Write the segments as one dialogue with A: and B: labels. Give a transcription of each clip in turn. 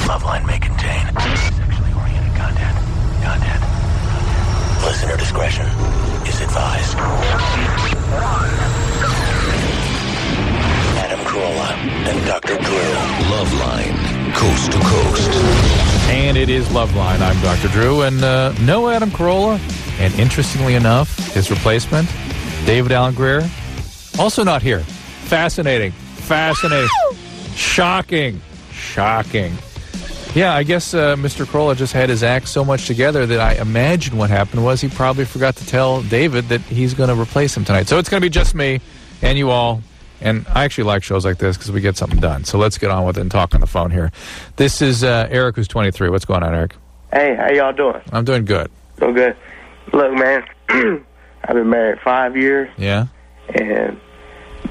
A: Loveline may contain sexually oriented content. Listener discretion is advised. Adam Carolla and Dr. Drew. Loveline, coast to coast.
B: And it is Loveline. I'm Dr. Drew, and no Adam Carolla. And interestingly enough, his replacement, David Alan Grier, also not here. Fascinating. Shocking. Yeah, I guess Mr. Carolla just had his act so much together that I imagine what happened was he probably forgot to tell David that he's going to replace him tonight. So it's going to be just me and you all. And I actually like shows like this because we get something done. So let's get on with it and talk on the phone here. This is Eric, who's 23. What's going on, Eric?
C: Hey, how y'all doing?
B: I'm doing good.
C: So good. Look, man, I've been married 5 years. Yeah. And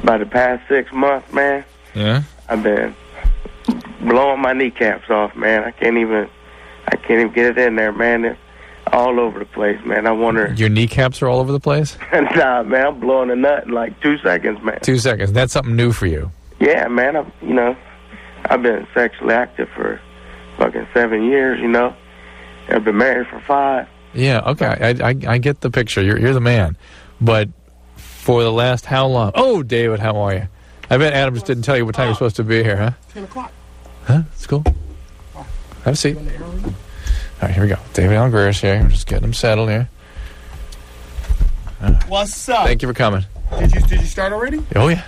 C: by the past 6 months, man, I've been blowing my kneecaps off, man. I can't even get it in there, man. It's all over the place, man. I wonder.
B: Your kneecaps are all over the place?
C: Nah, man, I'm blowing a nut in like 2 seconds, man.
B: 2 seconds. That's something new for you.
C: Yeah, man. I've been sexually active for fucking 7 years, you know. I've been married for 5.
B: Yeah, okay. I get the picture. You're the man. But for the last how long? Oh, David, how are you? I bet Adam just didn't tell you what time you're supposed to be here, huh?
D: 10 o'clock.
B: Huh? That's cool. Have a seat. All right, here we go. David Alan Grier's here. We're just getting him settled here.
D: What's up?
B: Thank you for coming.
D: Did you start already?
B: Oh, yeah.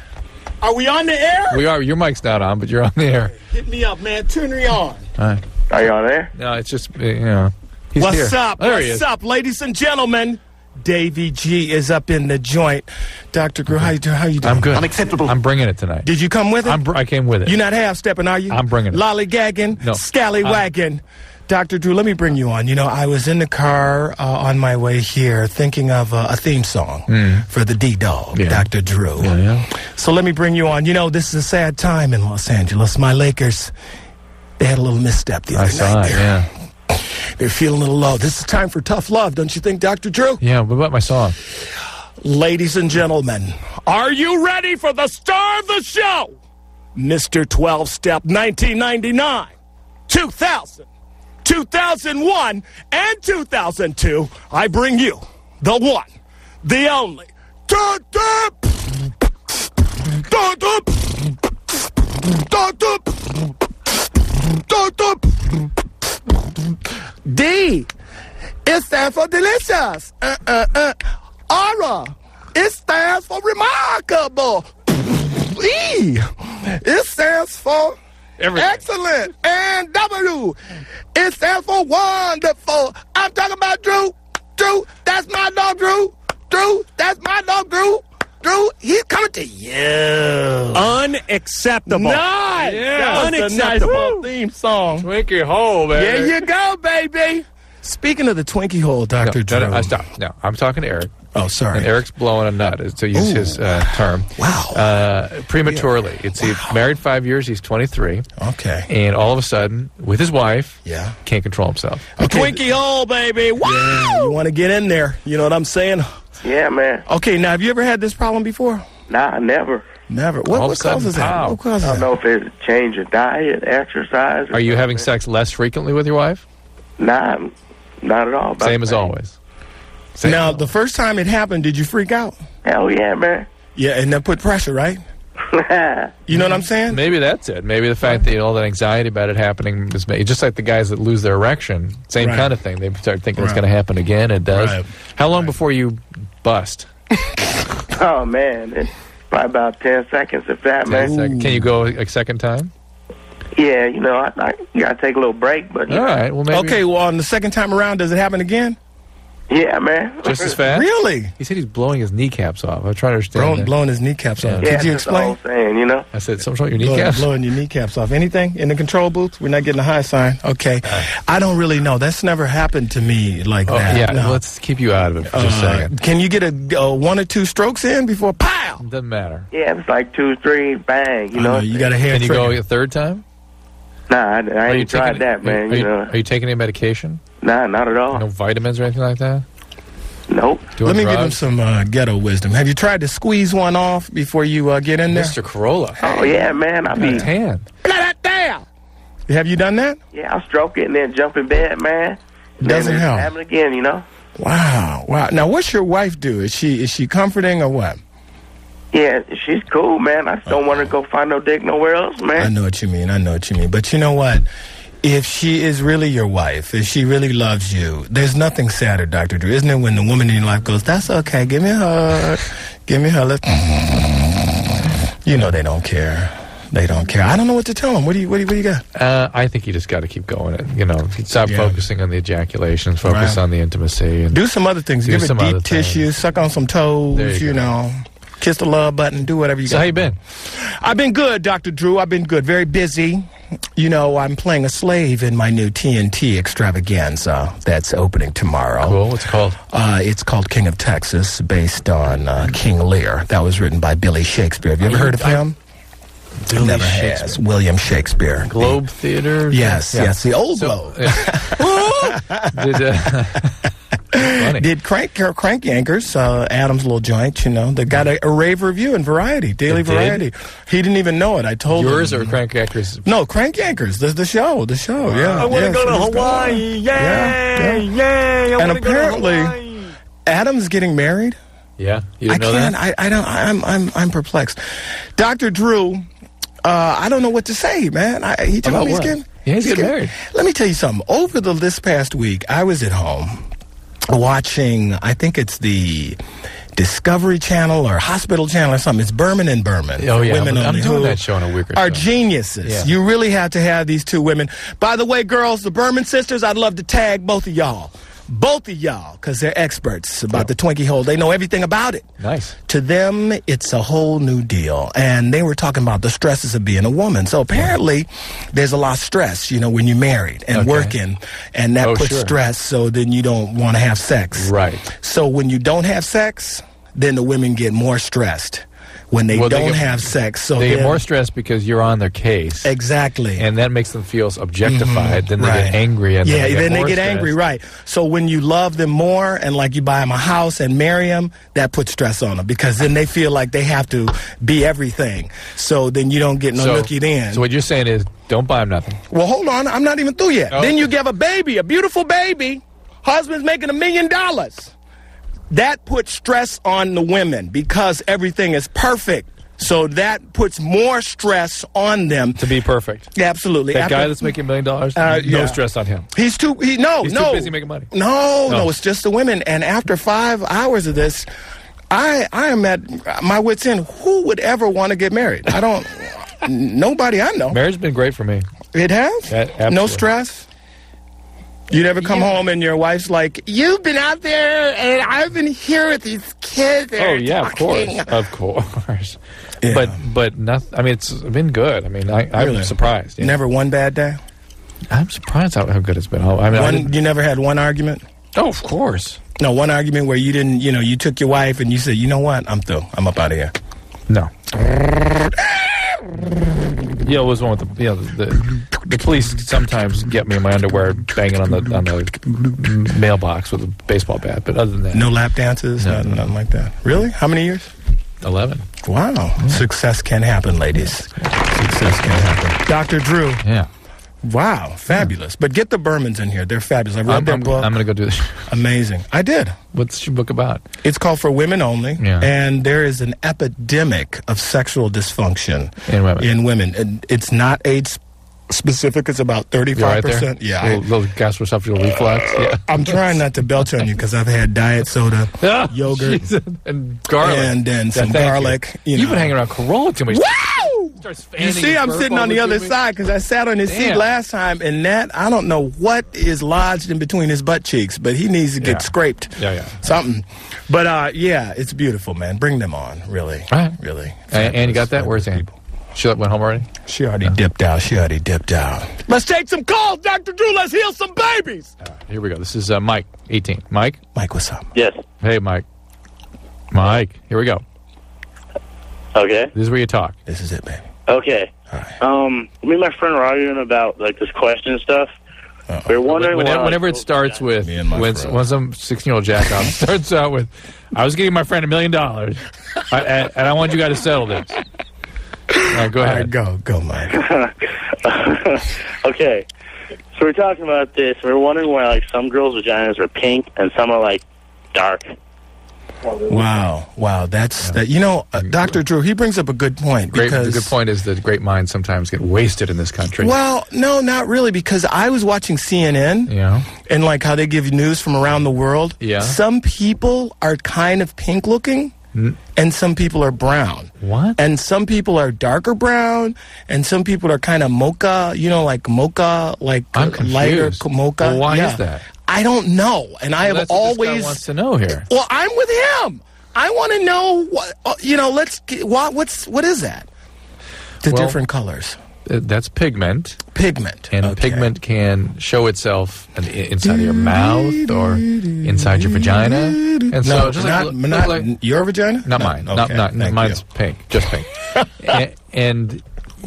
D: Are we on the air?
B: We are. Your mic's not on, but you're on the air.
D: Hit me up, man. Turn me on.
B: All right.
C: Are y'all there?
B: No, it's just, you know. He's
D: What's
B: here.
D: up?
B: There he
D: What's
B: is.
D: up, ladies and gentlemen? Davey G is up in the joint. Dr. Grier, how you doing?
B: I'm good.
A: Unacceptable.
B: I'm bringing it tonight.
D: Did you come with it?
B: I came with it.
D: You're not half-stepping, are you?
B: I'm bringing it.
D: Lollygagging?
B: No.
D: Scallywagging? Dr. Drew, let me bring you on. You know, I was in the car on my way here thinking of a theme song for the D-Dog, Dr. Drew.
B: Yeah.
D: So let me bring you on. You know, this is a sad time in Los Angeles. My Lakers, they had a little misstep the other night.
B: I saw it, yeah.
D: They're feeling a little low. This is time for tough love, don't you think, Dr. Drew?
B: Yeah, what about my song?
D: Ladies and gentlemen, are you ready for the star of the show? Mr. 12-Step 1999, 2000, 2001, and 2002, I bring you the one, the only, D. It stands for delicious. R. It stands for remarkable. E. It stands for excellent. And W. It stands for wonderful. I'm talking about Drew. Drew, that's my dog, Drew. Drew, that's my dog, Drew. Drew, he's coming to you.
E: Unacceptable.
D: Nice.
E: Yeah,
D: Unacceptable.
E: nice
D: Theme song.
B: Twinkie hole, baby.
D: There you go, baby. Speaking of the Twinkie hole, Dr. Drew.
B: No, stop. No, I'm talking to Eric.
D: Oh, sorry.
B: And Eric's blowing a nut, to use his term.
D: Wow.
B: Prematurely. He's married 5 years. He's 23.
D: Okay.
B: And all of a sudden, with his wife,
D: Yeah.
B: can't control himself.
D: Twinkie hole, baby. Wow. Yeah, you want to get in there. You know what I'm saying?
C: Yeah, man.
D: Okay, now, have you ever had this problem before?
C: Nah, never.
D: Never.
B: All of
D: What
B: a sudden,
D: causes that?
B: pow.
D: What causes
C: I don't
D: that?
C: know if it's a change of diet, exercise.
B: Are you having sex less frequently with your wife?
C: Nah, not at all.
B: Same as always.
D: Now, the first time it happened, did you freak out?
C: Hell yeah, man.
D: Yeah, and that put pressure, right? You know what I'm saying?
B: Maybe that's it. Maybe the fact that all that anxiety about it happening is just like the guys that lose their erection. Same
D: Right.
B: kind of thing. They start thinking it's
D: Right.
B: going to happen again. It does.
D: Right.
B: How long before you bust?
C: Oh, man. It's probably about 10 seconds, if that, man.
B: Can you go a second time?
C: Yeah, you know, I got to take a little break, but...
B: All right. Well, maybe.
D: Okay, well, on the second time around, does it happen again?
C: Yeah, man.
B: Just as fast?
D: Really?
B: He said he's blowing his kneecaps off. I'm trying to understand that.
D: Blowing his kneecaps off.
C: Yeah,
D: Could you
C: that's the whole
D: explain?
C: saying, you know?
B: I said, something's wrong with your kneecaps?
D: Blowing your kneecaps off. Anything in the control booth? We're not getting a high sign. Okay. I don't really know. That's never happened to me like that.
B: Yeah,
D: No.
B: let's keep you out of it for just a second.
D: Can you get a 1 or 2 strokes in before pow?
B: Doesn't matter.
C: Yeah, it's like 2, 3, bang, you
D: I
C: know?
D: You got a hair
B: Can you go
D: trigger.
B: a third time?
C: Nah, I ain't tried that, man, you know?
B: Are you taking any medication?
C: Nah, not at all.
B: No vitamins or anything like that?
C: Nope.
D: Let me give him
B: drugs?
D: some ghetto wisdom. Have you tried to squeeze one off before you get in there?
B: Mr. Carolla.
C: Oh, yeah, man, I be...
B: Tan.
D: Blow that down. Have you done that?
C: Yeah, I'll stroke it and then jump in bed, man.
D: Doesn't help.
C: Happen again, you know.
D: Wow. Now, what's your wife do? Is she comforting or what?
C: Yeah, she's cool, man. I just don't want her to go find no dick nowhere else, man.
D: I know what you mean. But you know what? If she is really your wife, if she really loves you, there's nothing sadder, Dr. Drew, isn't it, when the woman in your life goes, that's okay, give me a hug, let's... You know they don't care. They don't care. I don't know what to tell them. What do you got?
B: I think you just got to keep going. Stop focusing on the ejaculations, focus on the intimacy. And
D: do some other things. Give it deep tissue, suck on some toes, you know. Kiss the love button, do whatever you got.
B: So how you been?
D: I've been good, Dr. Drew. I've been good. Very busy. You know, I'm playing a slave in my new TNT extravaganza that's opening tomorrow.
B: Cool. What's it called?
D: It's called King of Texas, based on King Lear. That was written by Billy Shakespeare. Have you ever heard of him? Never has. William Shakespeare.
B: Globe Theater?
D: Yes. The old Globe. Did Crank Yankers, Adam's little joint, you know. They got a rave review in Variety, Daily Variety. He didn't even know it. I told him.
B: Yours or Crank Yankers?
D: No, Crank Yankers, the show, yeah.
B: I want to go to Hawaii, yay!
D: And apparently, Adam's getting married.
B: Yeah, you didn't know that?
D: I don't. I'm perplexed. Dr. Drew, I don't know what to say, man. He told me he's getting married. Let me tell you something. Over this past week, I was at home watching, I think it's the Discovery Channel or Hospital Channel or something. It's Berman and Berman.
B: Oh, yeah.
D: Women
B: I'm doing that show in a week or so.
D: Are geniuses. Yeah. You really have to have these two women. By the way, girls, the Berman sisters, I'd love to tag both of y'all. Because they're experts about the Twinkie hole. They know everything about it.
B: Nice.
D: To them, it's a whole new deal. And they were talking about the stresses of being a woman. So apparently, there's a lot of stress, you know, when you're married and working. And that puts stress, so then you don't want to have sex.
B: Right.
D: So when you don't have sex, then the women get more stressed. When they don't have sex. So
B: they get more stressed because you're on their case.
D: Exactly.
B: And that makes them feel objectified. Then they get angry. And
D: then they get angry, right. So when you love them more and like you buy them a house and marry them, that puts stress on them because then they feel like they have to be everything. So then you don't get no nookie then.
B: So what you're saying is don't buy them nothing.
D: Well, hold on. I'm not even through yet. Then you give a baby, a beautiful baby. Husband's making $1 million. That puts stress on the women because everything is perfect. So that puts more stress on them.
B: To be perfect.
D: Yeah, absolutely.
B: That guy that's making $1 million, no stress on him.
D: He's too busy making money. No, it's just the women. And after 5 hours of this, I am at my wit's end. Who would ever want to get married? Nobody I know.
B: Marriage has been great for me.
D: It has?
B: Absolutely.
D: No stress? You never come home and your wife's like, you've been out there and I've been here with these kids.
B: Of course. Yeah. But nothing. I mean, it's been good. I mean, I'm surprised.
D: Never one bad day?
B: I'm surprised how good it's been.
D: You never had one argument?
B: Oh, of course.
D: No, one argument where you didn't, you took your wife and you said, you know what, I'm through. I'm up out of here.
B: No. Yeah, it was one with the police sometimes get me in my underwear banging on the mailbox with a baseball bat, but other than that,
D: no lap dances, nothing like that. Really? How many years?
B: 11.
D: Wow. Yeah. Success can happen, ladies. Success can happen. Dr. Drew.
B: Yeah.
D: Wow, fabulous. But get the Bermans in here. They're fabulous. I read their book.
B: I'm going to go do this.
D: Amazing. I did.
B: What's your book about?
D: It's called For Women Only.
B: Yeah.
D: And there is an epidemic of sexual dysfunction
B: in women.
D: And it's not age specific. It's about 35%.
B: Right there?
D: Yeah.
B: Little gastroesophageal reflux. Yeah.
D: I'm trying not to belch on you because I've had diet soda, yogurt,
B: and garlic.
D: And some garlic.
B: You've been hanging around Carolla too much.
D: Woo! You see, I'm sitting on the other side because I sat on his seat last time, and I don't know what is lodged in between his butt cheeks, but he needs to get scraped.
B: Yeah.
D: Something. But, it's beautiful, man. Bring them on, really.
B: Right.
D: Really.
B: And you got that? Where's Ann? She went home already?
D: She already dipped out. Let's take some calls, Dr. Drew. Let's heal some babies.
B: Here we go. This is Mike, 18. Mike,
D: what's up?
E: Yes.
B: Hey, Mike, here we go.
E: Okay.
B: This is where you talk.
D: This is it, baby.
E: Okay.
D: All right.
E: Me and my friend were arguing about this question and stustuff. We were wondering
B: whenever it starts with when some 16-year-old jackoff starts out with, I was giving my friend $1 million, and I want you guys to settle this. All right, go ahead.
D: All right, go, Mike.
E: Okay. So we're talking about this. We're wondering why, like, some girls' vaginas are pink and some are, like, dark.
D: Wow. That's that. You know, Dr. Drew, he brings up a good point.
B: The good point is that great minds sometimes get wasted in this country.
D: Well, no, not really, because I was watching CNN, and like how they give news from around the world. Yeah. Some people are kind of pink looking, and some people are brown.
B: What?
D: And some people are darker brown, and some people are kind of mocha. You know, like mocha, like lighter mocha.
B: Well, why is that?
D: I don't know, and I have always.
B: What this guy wants to know here.
D: Well, I'm with him. I want to know what you know. What is that? The different colors.
B: That's pigment.
D: And
B: pigment can show itself inside of your mouth or inside your vagina. And so,
D: not your vagina.
B: Not mine. Okay, not mine's pink. Just pink. and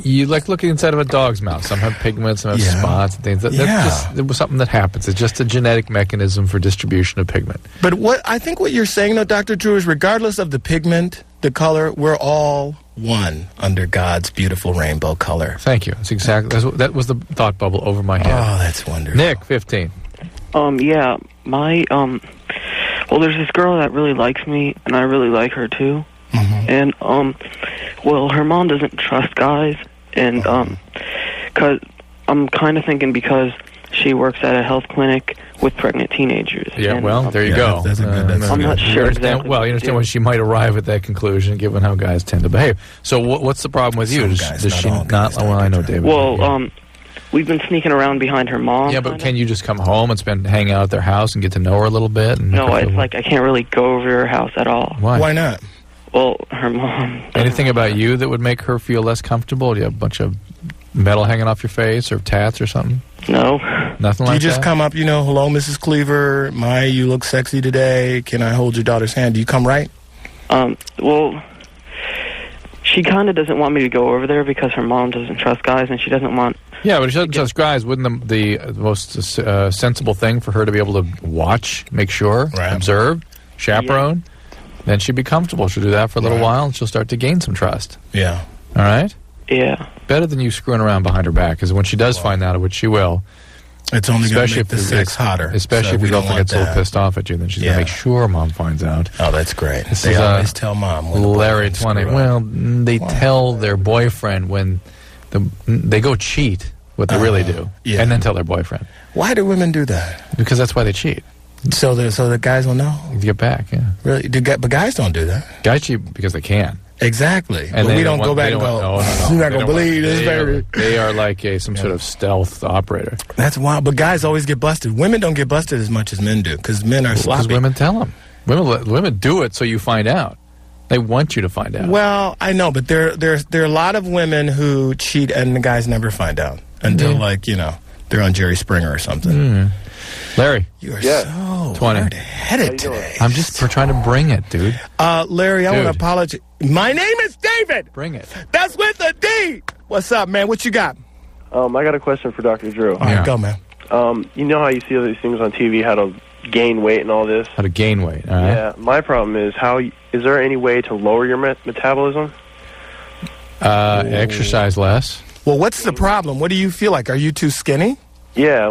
B: you like looking inside of a dog's mouth. Some have pigment, some have spots and things. That's just something that happens. It's just a genetic mechanism for distribution of pigment.
D: But I think what you're saying, though, Dr. Drew, is regardless of the pigment, the color, we're all one under God's beautiful rainbow color.
B: Thank you. That's exactly. That was the thought bubble over my head.
D: Oh, that's wonderful.
B: Nick, 15.
F: Yeah, well, there's this girl that really likes me, and I really like her too. And well, her mom doesn't trust guys, and cause I'm kind of thinking because she works at a health clinic with pregnant teenagers.
B: Yeah, well, there you go.
D: That's
F: I'm not sure exactly.
B: Well, you understand why she might arrive at that conclusion, given how guys tend to behave. So, what's the problem with you? Does she not? Well, I know, David.
F: Well, we've been sneaking around behind her mom.
B: Yeah, but can you just come home and hang out at their house and get to know her a little bit?
F: No, it's like I can't really go over to her house at all.
B: Why?
D: Why not?
F: Well, her mom.
B: Anything about you that would make her feel less comfortable? Do you have a bunch of metal hanging off your face or tats or something?
F: No.
B: Nothing like that?
D: Do you just come up, hello, Mrs. Cleaver, you look sexy today. Can I hold your daughter's hand? Do you come right?
F: Well, she kind of doesn't want me to go over there because her mom doesn't trust guys, and she doesn't want...
B: Yeah, but if she doesn't trust guys, wouldn't the most sensible thing for her to be able to watch, make sure, observe, chaperone? Yeah. Then she'd be comfortable. She'll do that for a little while, and she'll start to gain some trust.
D: Yeah.
B: All right?
F: Yeah.
B: Better than you screwing around behind her back, because when she does find out, which she will...
D: It's only going to make the sex hotter.
B: Especially if your girlfriend gets a little pissed off at you, then she's going to make sure Mom finds out.
D: Oh, that's great. They always tell Mom.
B: Larry 20. Well, they tell their boyfriend when they go cheat, what they really do, and then tell their boyfriend.
D: Why do women do that?
B: Because that's why they cheat.
D: So the guys will know?
B: To get back, yeah.
D: Really? But guys don't do that.
B: Guys cheat because they can.
D: Exactly. And but we don't go back and go, you're not going to believe this, baby.
B: They are like some sort of stealth operator.
D: That's wild. But guys always get busted. Women don't get busted as much as men do because men are sloppy.
B: Because women tell them. Women do it so you find out. They want you to find out.
D: Well, I know, but there are a lot of women who cheat and the guys never find out until, they're on Jerry Springer or something.
B: Larry.
D: You are so
B: 20.
D: hard-headed today.
B: I'm just trying to bring it, dude.
D: Larry, I want to apologize. My name is David.
B: Bring it.
D: That's with a D. What's up, man? What you got?
G: I got a question for Dr. Drew.
D: All right, go, man.
G: You know how you see all these things on TV, how to gain weight and all this?
B: How to gain weight, all right.
G: Yeah, my problem is is there any way to lower your metabolism?
B: Exercise less.
D: Well, what's the problem? What do you feel like? Are you too skinny?
G: Yeah,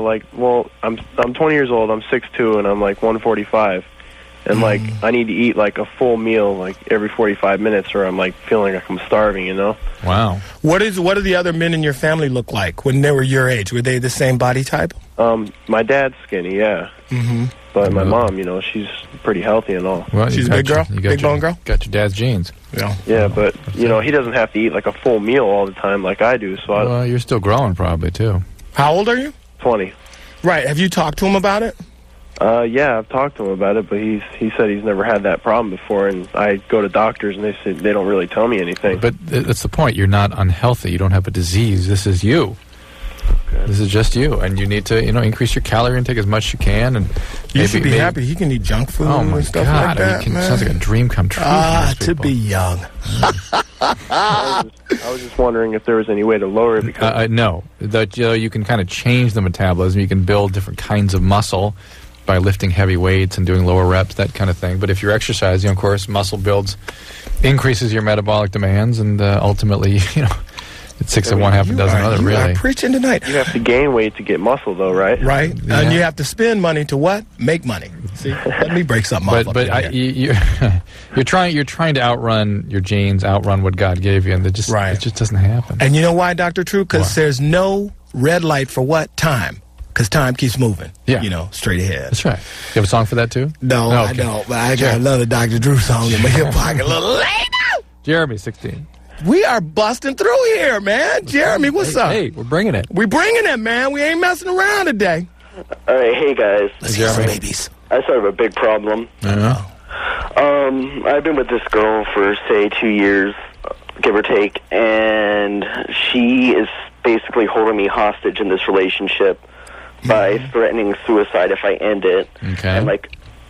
G: I'm 20 years old, I'm 6'2", and I'm 145. And I need to eat a full meal every 45 minutes, or I'm feeling like I'm starving,
B: Wow.
D: What do the other men in your family look like when they were your age? Were they the same body type?
G: My dad's skinny, yeah. Mm-hmm. But my mom, she's pretty healthy and all.
D: Well, she's a big girl, big bone girl.
B: Got your dad's genes.
D: Yeah.
G: Yeah, but he doesn't have to eat a full meal all the time like I do. So
B: well, you're still growing probably too.
D: How old are you?
G: 20.
D: Right. Have you talked to him about it?
G: Yeah, I've talked to him about it, but he said he's never had that problem before, and I go to doctors, and they say they don't really tell me anything.
B: But that's the point. You're not unhealthy. You don't have a disease. This is you. Okay. This is just you, and you need to, increase your calorie intake as much as you can, and
D: you should be happy. He can eat junk food and stuff like that.
B: It sounds like a dream come true.
D: To be young.
G: I was just wondering if there was any way to lower it. Because
B: no, that you can kind of change the metabolism. You can build different kinds of muscle by lifting heavy weights and doing lower reps, that kind of thing. But if you're exercising, of course, muscle increases your metabolic demands, and ultimately, It's 6 of one, half a dozen of other, really.
D: You are preaching tonight.
G: You have to gain weight to get muscle, though, right?
D: Right.
B: Yeah.
D: And you have to spend money to what? Make money. See, let me break something off.
B: But you're trying to outrun your genes, outrun what God gave you, and it just doesn't happen.
D: And you know why, Dr. True? Because there's no red light for what? Time. Because time keeps moving. Yeah. Straight ahead.
B: That's right. You have a song for that, too?
D: No, okay. I don't. But I got another Dr. Drew song in my hip pocket a little later.
B: Jeremy, 16.
D: We are busting through here, man. Jeremy, what's up?
B: Hey, we're bringing it.
D: We're bringing it, man. We ain't messing around today.
E: All right, hey, guys.
D: Let's get some babies.
E: I sort of have a big problem. I've been with this girl for, say, 2 years, give or take, and she is basically holding me hostage in this relationship by threatening suicide if I end it.
B: Okay.
E: And,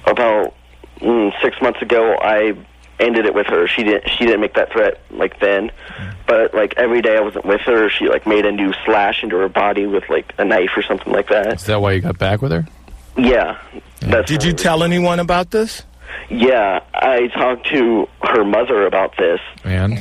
E: about 6 months ago, I ended it with her. She didn't make that threat then, but every day I wasn't with her, she made a new slash into her body with a knife or something like that.
B: Is that why you got back with her?
E: Yeah.
D: Did you tell anyone about this?
E: Yeah, I talked to her mother about this,
B: and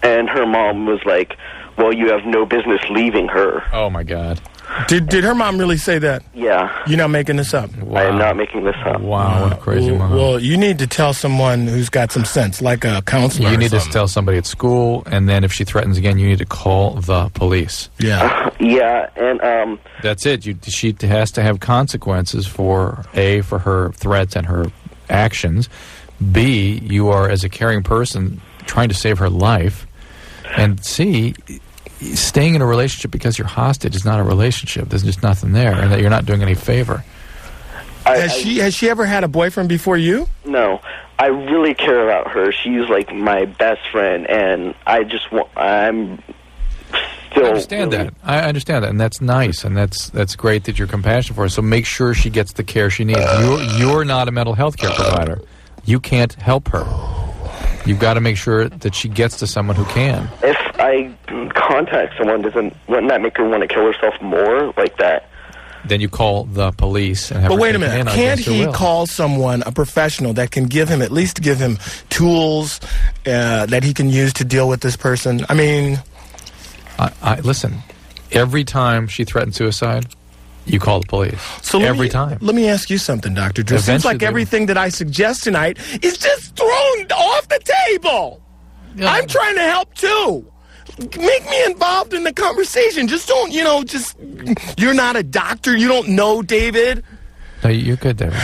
E: her mom was like, "Well, you have no business leaving her."
B: Oh my God.
D: Did her mom really say that?
E: Yeah.
D: You're not making this up?
B: Wow.
E: I am not making this up.
B: Wow, what a crazy mom.
D: Well, you need to tell someone who's got some sense, like a counselor.
B: You need to tell somebody at school, and then if she threatens again, you need to call the police.
D: Yeah.
E: Yeah, and
B: that's it. She has to have consequences for A, for her threats and her actions. B, you are, as a caring person, trying to save her life. And C, staying in a relationship because you're hostage is not a relationship. There's just nothing there, and that you're not doing any favor.
D: Has she ever had a boyfriend before you?
E: No. I really care about her. She's my best friend, and I'm still...
B: I understand that. I understand that, and that's nice, and that's great that you're compassionate for her. So make sure she gets the care she needs. You're not a mental health care provider. You can't help her. You've got to make sure that she gets to someone who can.
E: If I contact someone, wouldn't that make her want to kill herself more like that?
B: Then you call the police and have
D: But
B: her
D: wait a
B: taken
D: minute.
B: in
D: Can't
B: against her
D: he
B: will.
D: call someone, a professional, that can at least give him tools that he can use to deal with this person? I mean...
B: listen, every time she threatened suicide, you call the police.
D: So
B: every time.
D: Let me ask you something, Dr. Drew. It seems like everything that I suggest tonight is just thrown off the table. Yeah. I'm trying to help, too. Make me involved in the conversation. Just don't, you're not a doctor. You don't know, David.
B: No, you're good, David.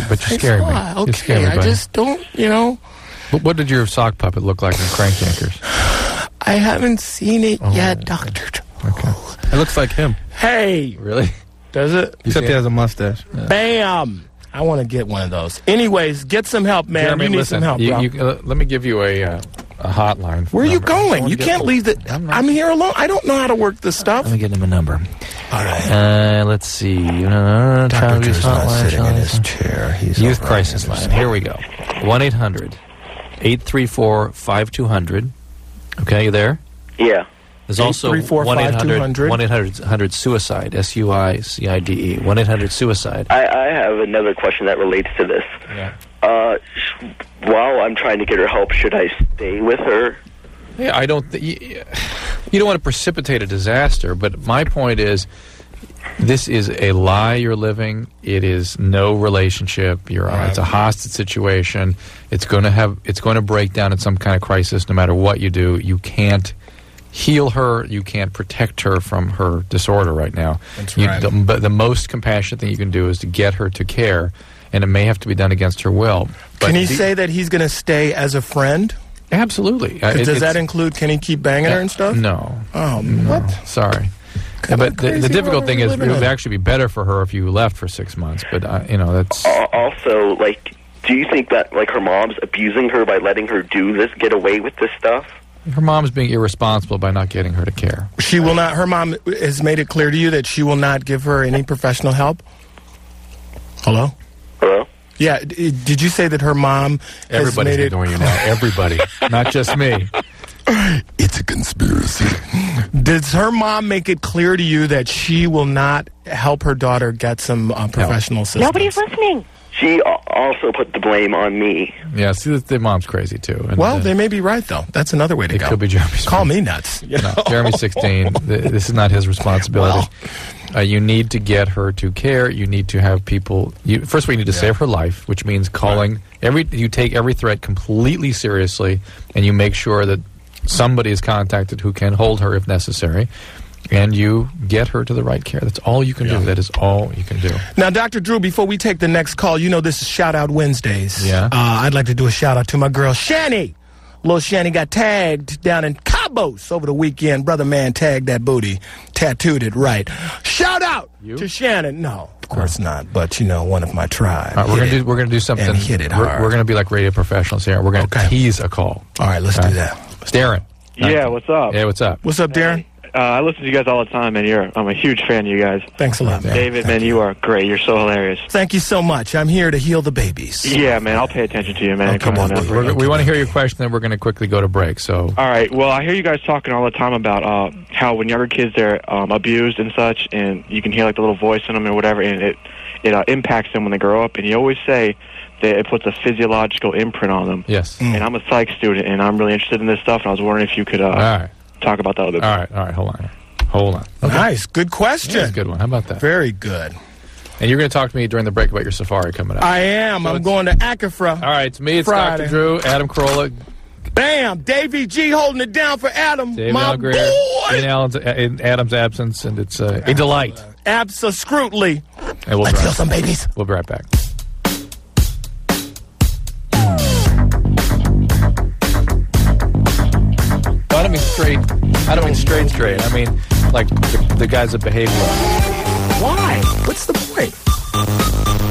B: But you're scaring me.
D: Okay,
B: you're scaring me,
D: I just don't,
B: What did your sock puppet look like in Crank Yankers?
D: I haven't seen it yet, Doctor.
B: Okay.
H: It looks like him.
D: Hey.
B: Really?
D: Does it?
H: Except he has a mustache.
D: Yeah. Bam! I want to get one of those. Anyways, get some help, man.
B: Jeremy,
D: you need some help, bro.
B: Let me give you a hotline.
D: Where are you going? You can't leave the... I'm here alone. I don't know how to work this stuff.
B: Let me get him a number.
D: All right.
B: Let's see.
D: Dr. Drew's not sitting in his chair. He's
B: Youth Crisis Line. Here we go. 1-800-834-5200. Okay, you there?
E: Yeah.
B: There's also 1-800-100-SUICIDE, SUICIDE, 1-800-SUICIDE.
E: I have another question that relates to this.
B: Yeah.
E: While I'm trying to get her help, should I stay with her?
B: Yeah, I don't... you don't want to precipitate a disaster, but my point is, this is a lie you're living. It is no relationship. It's a hostage situation. It's going to break down in some kind of crisis no matter what you do. You can't heal her. You can't protect her from her disorder right now.
D: That's right.
B: But the most compassionate thing you can do is to get her to care, and it may have to be done against her will. But
D: can he say that he's going to stay as a friend?
B: Absolutely.
D: Does that include, can he keep banging her and stuff?
B: No.
D: Oh,
B: no. What? Sorry. But the difficult thing is, it would actually be better for her if you left for 6 months. But, that's...
E: Also, do you think that, her mom's abusing her by letting her do this, get away with this stuff?
B: Her mom's being irresponsible by not getting her to care.
D: She will not... Her mom has made it clear to you that she will not give her any professional help? Hello?
E: Hello?
D: Yeah, did you say that her mom has
B: Everybody's
D: made it...
B: ignoring you now. Everybody. Not just me.
D: It's a conspiracy. Does her mom make it clear to you that she will not help her daughter get some professional assistance?
I: Nobody's listening.
E: She also put the blame on me.
B: Yeah, see, the mom's crazy, too. And,
D: well, they may be right, though. That's another way to go.
B: It could be Jeremy's.
D: Call me nuts.
B: No, Jeremy's 16. This is not his responsibility. Well, you need to get her to care. You need to have people... First of all, you need to save her life, which means calling... You take every threat completely seriously, and you make sure that somebody is contacted who can hold her if necessary. And you get her to the right care. That's all you can do. That is all you can do.
D: Now, Dr. Drew, before we take the next call, you know this is Shout Out Wednesdays.
B: Yeah.
D: I'd like to do a shout out to my girl, Shani. Little Shani got tagged down in Cabos over the weekend. Brother man tagged that booty, tattooed it right. Shout out to Shannon. No, of course not. But, one of my tribe.
B: All right, we're gonna do something.
D: And hit it hard.
B: We're going to be like radio professionals here. We're going to tease a call.
D: All right, let's do that.
B: Darren.
I: Yeah, what's up?
B: Yeah, what's up?
D: What's up, Darren?
I: I listen to you guys all the time, and I'm a huge fan of you guys.
D: Thanks a lot, man.
I: David, man, you are great. You're so hilarious.
D: Thank you so much. I'm here to heal the babies.
I: Yeah, man, I'll pay attention to you, man.
D: Okay,
I: Come on now.
B: We want to hear your question, then we're going to quickly go to break. So,
I: all right. Well, I hear you guys talking all the time about how when younger kids they're abused and such, and you can hear like the little voice in them or whatever, and it impacts them when they grow up. And you always say that it puts a physiological imprint on them.
B: Yes.
I: And I'm a psych student, and I'm really interested in this stuff, and I was wondering if you could talk about that a little bit.
B: All right, hold on. Okay.
D: Nice. Good question.
B: That's a good one. How about that?
D: Very good.
B: And you're going to talk to me during the break about your safari coming up.
D: I am. So I'm going to Akafra.
B: All right, it's me. It's
D: Friday.
B: Dr. Drew, Adam Carolla.
D: Bam! Davey G holding it down for Adam.
B: David
D: my
B: Alan Grier,
D: boy!
B: in Adam's absence, and it's a delight.
D: Absolutely.
B: And
D: Let's kill some babies.
B: We'll be right back. I don't mean straight. I don't mean straight. I mean, like, the guys that behave well.
D: Why? What's the point?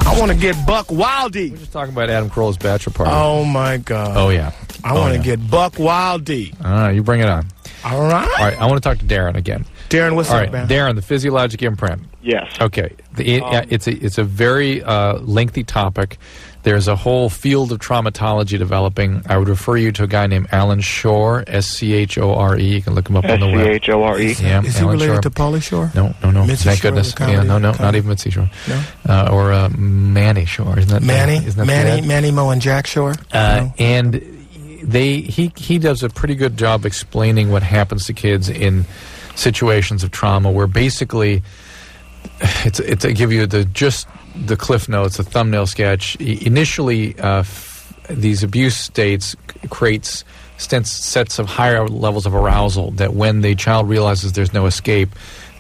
D: I want to get buck wildy.
B: We're just talking about Adam Carolla's bachelor party.
D: Oh, my God.
B: Oh, yeah.
D: I want to get buck wildy.
B: All right, you bring it on.
D: All right.
B: All right, I want to talk to Darren again.
D: Darren, what's up, man?
B: Darren, the physiologic imprint.
I: Yes.
B: Okay. It's a very lengthy topic. There's a whole field of traumatology developing. I would refer you to a guy named Alan Shore, Schore. You can look him up on the web.
I: Schore.
B: Yeah,
D: is he related to Pauly Shore?
B: No.
D: Mitzi
B: Thank
D: Shore,
B: goodness.
D: comedy,
B: Yeah, no, not even Mitzi Shore.
D: No?
B: Or Manny Shore. Isn't that
D: Manny, Mo, and Jack Shore?
B: And he does a pretty good job explaining what happens to kids in situations of trauma where basically it's I give you the cliff notes, the thumbnail sketch. Initially, these abuse states creates sets of higher levels of arousal that when the child realizes there's no escape,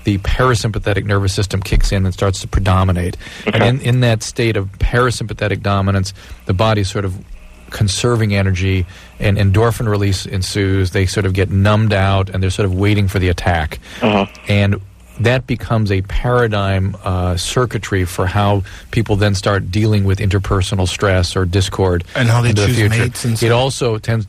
B: the parasympathetic nervous system kicks in and starts to predominate. Okay. And in that state of parasympathetic dominance, the body's sort of conserving energy, and endorphin release ensues. They sort of get numbed out, and they're sort of waiting for the attack. And that becomes a paradigm circuitry for how people then start dealing with interpersonal stress or discord
D: and how they
B: into
D: choose
B: the future.
D: mates and stuff.
B: It also tends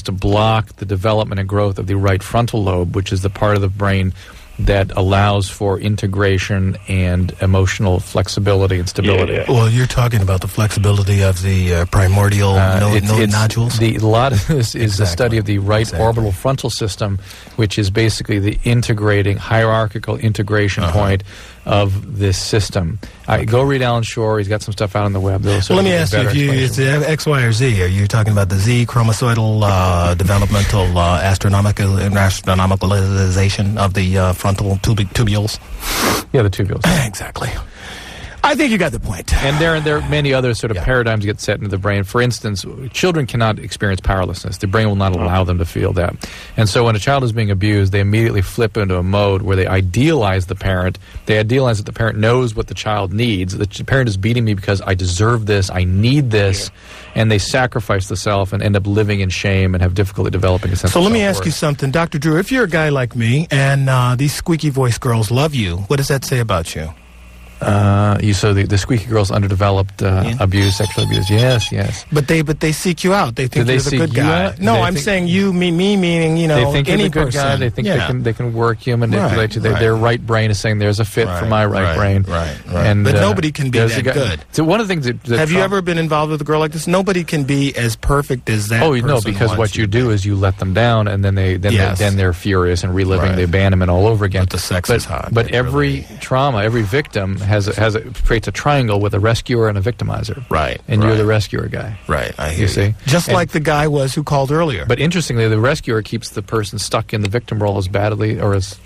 B: to block the development and growth of the right frontal lobe, which is the part of the brain that allows for integration and emotional flexibility and stability.
D: Yeah. Well, you're talking about the flexibility of the primordial nodules?
B: A lot of this is the study of the right orbital frontal system, which is basically the integrating, hierarchical integration point of this system. Go read Alan Shore. He's got some stuff out on the web.
D: Well, let me ask you, it's X, Y, or Z. Are you talking about the Z chromosoidal developmental astronomicalization of the frontal tubules?
B: Yeah, the tubules.
D: Exactly. I think you got the point.
B: And there are many other sort of paradigms get set into the brain. For instance, children cannot experience powerlessness. The brain will not allow them to feel that. And so when a child is being abused, they immediately flip into a mode where they idealize the parent. They idealize that the parent knows what the child needs. The parent is beating me because I deserve this, I need this. And they sacrifice the self and end up living in shame and have difficulty developing a sense of self-worth.
D: So let me ask you something. Dr. Drew, if you're a guy like me and these squeaky voice girls love you, what does that say about you?
B: So the squeaky girls underdeveloped abuse, sexual abuse. Yes.
D: But they seek you out. They think you're the good guy. No, I'm saying you, me, meaning
B: they think
D: any
B: you're the good
D: person.
B: guy. They think they can work you, manipulate you. Their right brain is saying there's a fit for my right brain.
D: Right. And but nobody can be that good.
B: So one of the things that
D: have you ever been involved with a girl like this? Nobody can be as perfect as that.
B: Oh, no, because what you do is you let them down, and then they're furious and reliving the abandonment all over again.
D: But the sex is hot.
B: But every trauma, every victim creates a triangle with a rescuer and a victimizer.
D: Right.
B: And you're the rescuer guy.
D: Right. I hear
B: you. See?
D: Just like the guy was who called earlier.
B: But interestingly, the rescuer keeps the person stuck in the victim role as badly or as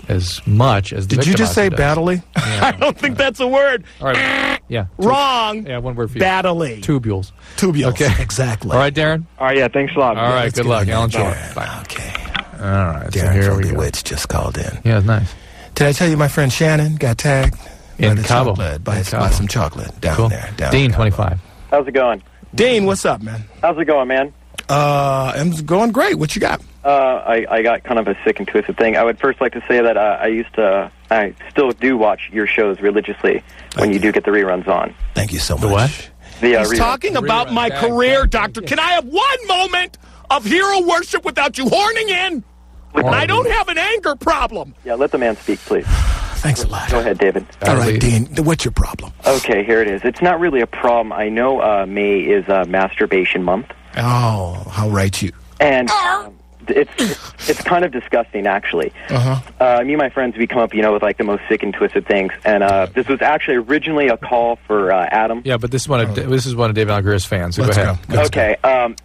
B: much as the victimizer.
D: Did you just say
B: does.
D: badly?
B: Yeah.
D: I don't think that's a word.
B: All right. Yeah.
D: Wrong.
B: Yeah, one word for you.
D: Badly.
B: Tubules.
D: Okay. Exactly.
B: All right, Darren?
I: All right, yeah, thanks a lot.
B: All right, good luck. Alan Shore.
D: Bye. Okay.
B: All right,
D: Darren
B: so here
D: from
B: we go.
D: Bewitched just called in.
B: Yeah, it's nice.
D: Did I tell you my friend Shannon got tagged?
B: In
D: by
B: Cabo.
D: By some chocolate down there.
B: Dean, 25.
J: How's it going?
D: Dean, what's up, man?
J: How's it going, man?
D: I'm going great. What you got?
J: I got kind of a sick and twisted thing. I would first like to say that I still do watch your shows religiously when you do get the reruns on.
D: Thank you so much.
B: The what?
D: He's talking about my career, Doctor. Can I have one moment of hero worship without you horning in? And I don't have an anger problem.
J: Yeah, let the man speak, please.
D: Thanks a lot.
J: Go ahead, David.
D: All right, Dean, what's your problem?
J: Okay, here it is. It's not really a problem. I know May is Masturbation Month.
D: Oh, how right you.
J: And it's kind of disgusting, actually. Me and my friends, we come up, with like the most sick and twisted things. And this was actually originally a call for Adam.
B: Yeah, but this is one of David Alan Grier's fans. So go ahead.
J: Okay.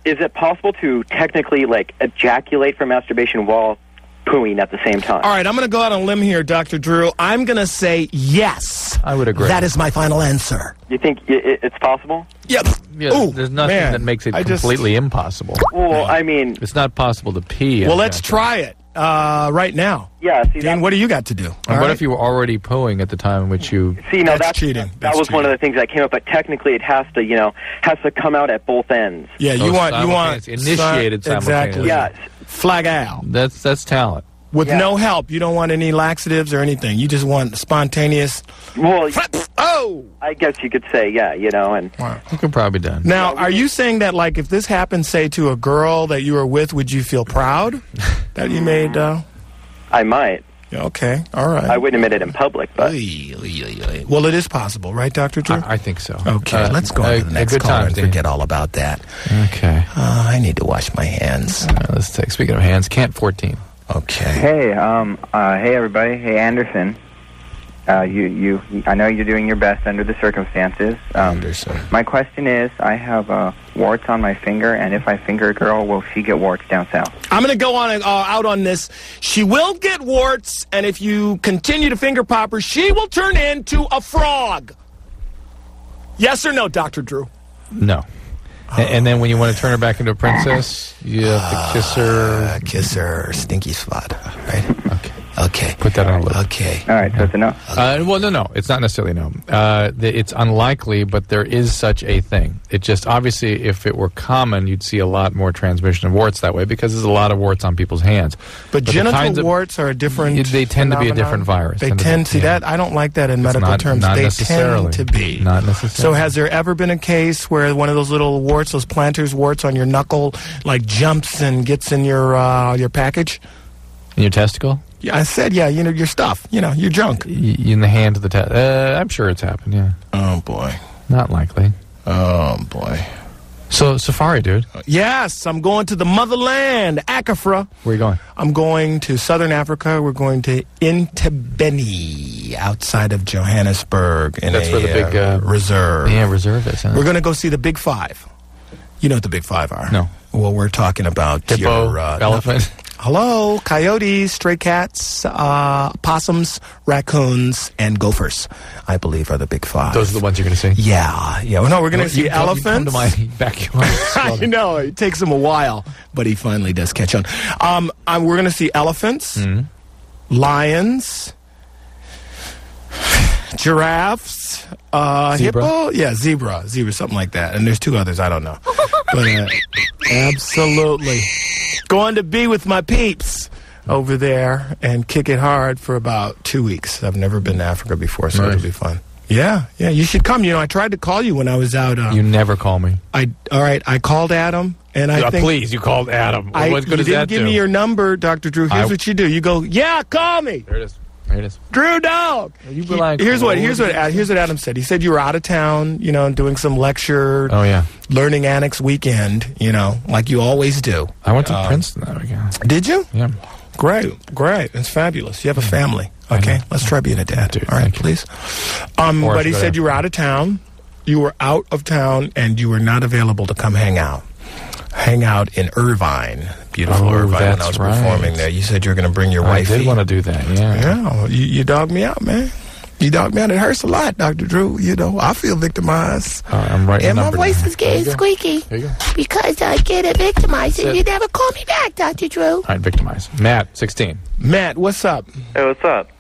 J: Is it possible to technically like ejaculate from masturbation while pooing at the same time?
D: All right, I'm going to go out on a limb here, Dr. Drew. I'm going to say yes.
B: I would agree.
D: That is my final answer.
J: You think it's possible?
D: Yep.
B: Yeah, there's nothing that makes it completely impossible.
J: Well, I mean...
B: It's not possible to pee.
D: Well, let's try it right now.
J: Yeah, see...
D: Dan, what do you got to do?
B: And what if you were already pooing at the time in which you...
J: See, no,
D: that's cheating.
J: That was one of the things that came up, but technically it has to come out at both ends.
D: Yeah, you want...
B: Initiated simultaneously.
J: Exactly. Yes.
D: Flag out.
B: That's talent.
D: With no help. You don't want any laxatives or anything. You just want spontaneous...
J: Well,
D: oh!
J: I guess you could say, yeah, and...
B: You could probably done.
D: Now, are you saying that, like, if this happened, say, to a girl that you were with, would you feel proud that you made...
J: I might.
D: Okay, all right.
J: I wouldn't admit it in public, but...
D: Well, it is possible, right, Dr. Drew?
B: I think so.
D: Okay, let's go on to the next caller and forget all about that.
B: Okay.
D: I need to wash my hands.
B: Let's take... Speaking of hands, Cant 14.
D: Okay.
K: Hey, hey everybody. Hey Anderson. I know you're doing your best under the circumstances.
D: Anderson.
K: My question is, I have warts on my finger, and if I finger a girl, will she get warts down south?
D: I'm going to go on out on this. She will get warts, and if you continue to finger pop her, she will turn into a frog. Yes or no, Dr. Drew?
B: No. And then when you want to turn her back into a princess, you have to kiss her.
D: Kiss her stinky spot, right? Okay.
B: Put that on a list.
D: Okay.
K: All right, so it's a no?
B: Well, no. It's not necessarily no. It's unlikely, but there is such a thing. It just, obviously, if it were common, you'd see a lot more transmission of warts that way because there's a lot of warts on people's hands.
D: But genital warts are a different
B: They tend to be a different virus.
D: They tend to, that, I don't like that in medical terms.
B: Not
D: they
B: necessarily.
D: tend to be.
B: Not necessarily.
D: So has there ever been a case where one of those little warts, those planter's warts on your knuckle, like jumps and gets in your package?
B: In your testicle?
D: Yeah, I said, yeah, your stuff, your junk.
B: In the hand of the I'm sure it's happened, yeah.
D: Oh, boy.
B: Not likely.
D: Oh, boy.
B: So, safari, dude.
D: Yes, I'm going to the motherland, Accra.
B: Where are you going?
D: I'm going to southern Africa. We're going to Entebbe, outside of Johannesburg. That's
B: where the big
D: reserve.
B: Yeah, reserve is. Huh?
D: We're going to go see the Big Five. You know what the Big Five are?
B: No.
D: Well, we're talking about
B: hippo, elephant.
D: Hello, coyotes, stray cats, possums, raccoons, and gophers, I believe, are the Big Five.
B: Those are the ones you're going to see?
D: Yeah. Well, no, we're going to see elephants.
B: Come to my backyard.
D: I know. It takes him a while, but he finally does catch on. We're going to see elephants, lions, giraffes, hippo. Yeah, zebra, something like that. And there's two others, I don't know. But absolutely. Going to be with my peeps over there and kick it hard for about 2 weeks. I've never been to Africa before, so it'll be fun. Yeah, you should come. I tried to call you when I was out.
B: You never call me.
D: All right, I called Adam, and I think...
B: Please, you called Adam. What good
D: you
B: does
D: didn't
B: that
D: give
B: do?
D: me your number, Dr. Drew. Here's what you do. You go, yeah, call me.
B: There it is.
D: Drew Dog. Here's what Adam said. He said you were out of town, doing some lecture.
B: Oh, yeah.
D: Learning Annex weekend, like you always do.
B: I went to Princeton that weekend.
D: Did you?
B: Yeah.
D: Great. It's fabulous. You have a family. Okay, let's try being a dad. Dude, all right, please. But he said you were out of town. You were out of town, and you were not available to come hang out. Hang out in Irvine, beautiful Irvine. When I was performing there, you said you were going to bring your wife.
B: I did want to do that.
D: Yeah. You dogged me out, man. You dogged me out. It hurts a lot, Dr. Drew. You know, I feel victimized.
B: I'm right.
L: And my voice is getting squeaky because I get victimized. And you never call me back, Dr. Drew.
B: All right, victimized. Matt, 16.
D: Matt, what's up?
M: Hey, what's up?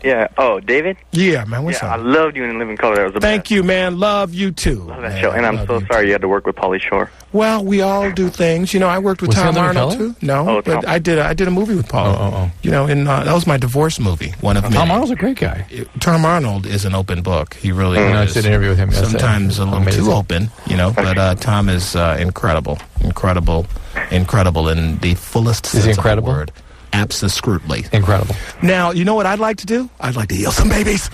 M: Yeah. Oh, David?
D: Yeah, man, what's up?
M: I loved you in Living Color. That was the
D: Thank you, man. Love you, too.
M: Love that show. And I'm so sorry you had to work with Pauly Shore.
D: Well, we all do things. You know, I worked with Tom Arnold, too. No, but I did a movie with Paul. You know, that was my divorce movie, one of many.
B: Tom Arnold's a great guy.
D: Tom Arnold is an open book. He really is.
B: I did an interview with him yesterday.
D: Sometimes a little too open, you know, but Tom is incredible in the fullest sense of the word. Absolutely.
B: Incredible.
D: Now, you know what I'd like to do? I'd like to heal some babies.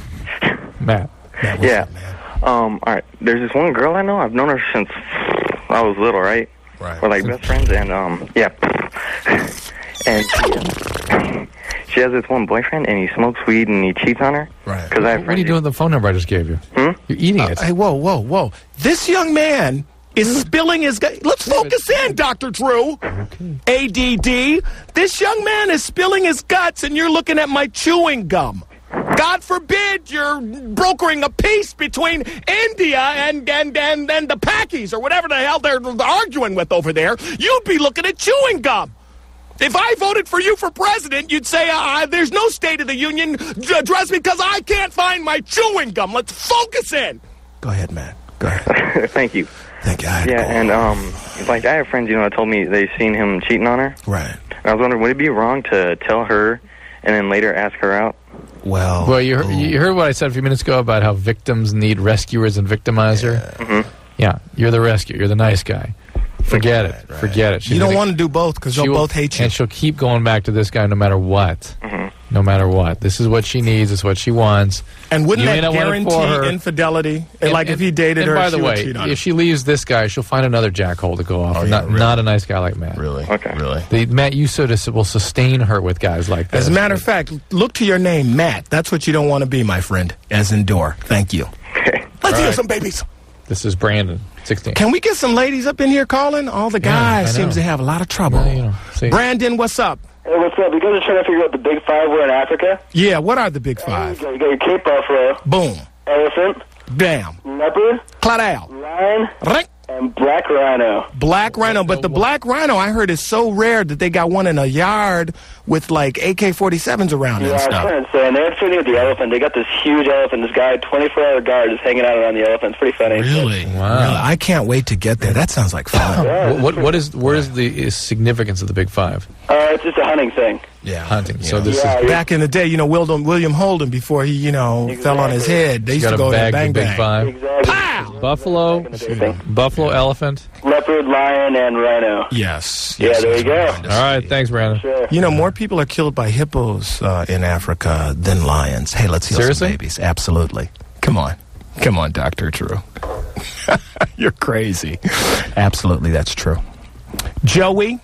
B: Matt,
D: what's up, man?
M: All right. There's this one girl I know. I've known her since I was little, right?
D: Right.
M: We're like best friends, and and she has this one boyfriend, and he smokes weed, and he cheats on her.
D: Right.
M: What
B: are you doing with the phone number I just gave you? You're eating it.
D: Hey, whoa. This young man is spilling his... Let's focus in, Dr. Drew. Okay. ADD. This young man is spilling his guts, and you're looking at my chewing gum. God forbid you're brokering a peace between India and the Pakis, or whatever the hell they're arguing with over there. You'd be looking at chewing gum. If I voted for you for president, you'd say, there's no State of the Union address because I can't find my chewing gum. Let's focus in. Go ahead, man. Go ahead.
M: Thank you.
D: Thank you.
M: And like I have friends, that told me they seen him cheating on her.
D: Right.
M: And I was wondering, would it be wrong to tell her and then later ask her out?
D: Well,
B: you heard what I said a few minutes ago about how victims need rescuers and victimizer. Yeah, you're the rescuer. You're the nice guy. Forget it.
D: Right.
B: Forget it.
D: You don't want to do both because they'll both hate you.
B: And she'll keep going back to this guy no matter what. No matter what. This is what she needs. It's what she wants.
D: And wouldn't that guarantee infidelity? Like if he dated her,
B: by the way,
D: cheat on
B: if she leaves this guy, she'll find another jackhole to go off. Not a nice guy like Matt.
D: Really?
M: Okay.
D: Really?
B: Matt, you sort of will sustain her with guys like that.
D: As a matter of fact, look to your name, Matt. That's what you don't want to be, my friend. As in door. Thank you. Let's heal some babies.
B: This is Brandon, 16.
D: Can we get some ladies up in here calling? All the guys seems to have a lot of trouble. Brandon, what's up?
N: Hey, what's up? You guys are trying to figure out the big five were in Africa?
D: Yeah, what are the big five?
N: You got your Cape Buffalo.
D: Boom.
N: Elephant.
D: Damn.
N: Leopard.
D: Cladal.
N: Lion.
D: Rick.
N: And black rhino.
D: Black rhino, but the black rhino I heard is so rare that they got one in a yard with like AK-47s around and stuff.
N: Yeah, I was trying to say, and they're sitting with the elephant. They got this huge elephant. This guy, 24-hour guard, is hanging out around the elephant. It's pretty funny.
D: Really? Wow. Really? I can't wait to get there. That sounds like fun.
B: Where is the significance of the big five?
N: It's just a hunting thing.
D: Yeah,
B: hunting. So
D: this is back in the day. William Holden, before he fell on his head. They used to go to bang
B: big
D: bang.
B: Five.
N: Exactly.
D: Pow!
B: Buffalo, elephant,
N: leopard, lion, and rhino.
D: Yes.
N: Yeah, there you go.
B: All right, thanks, Brandon.
N: Sure.
D: More people are killed by hippos in Africa than lions. Hey, let's heal some babies. Absolutely. Come on, Dr. Drew. You're crazy. Absolutely, that's true. Joey.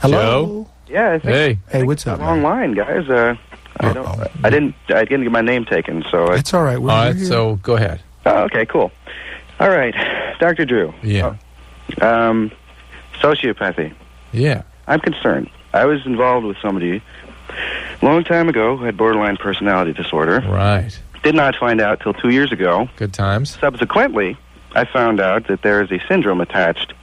D: Hello.
B: Joe?
O: Yeah, I think
D: Hey, what's up?
O: Wrong line, guys. I didn't get my name taken, so
D: it's all right.
B: All right, so go ahead.
O: Oh, okay, cool. All right, Dr. Drew.
B: Yeah.
O: Sociopathy.
B: Yeah.
O: I'm concerned. I was involved with somebody a long time ago who had borderline personality disorder.
B: Right.
O: Did not find out till 2 years ago.
B: Good times.
O: Subsequently, I found out that there is a syndrome attached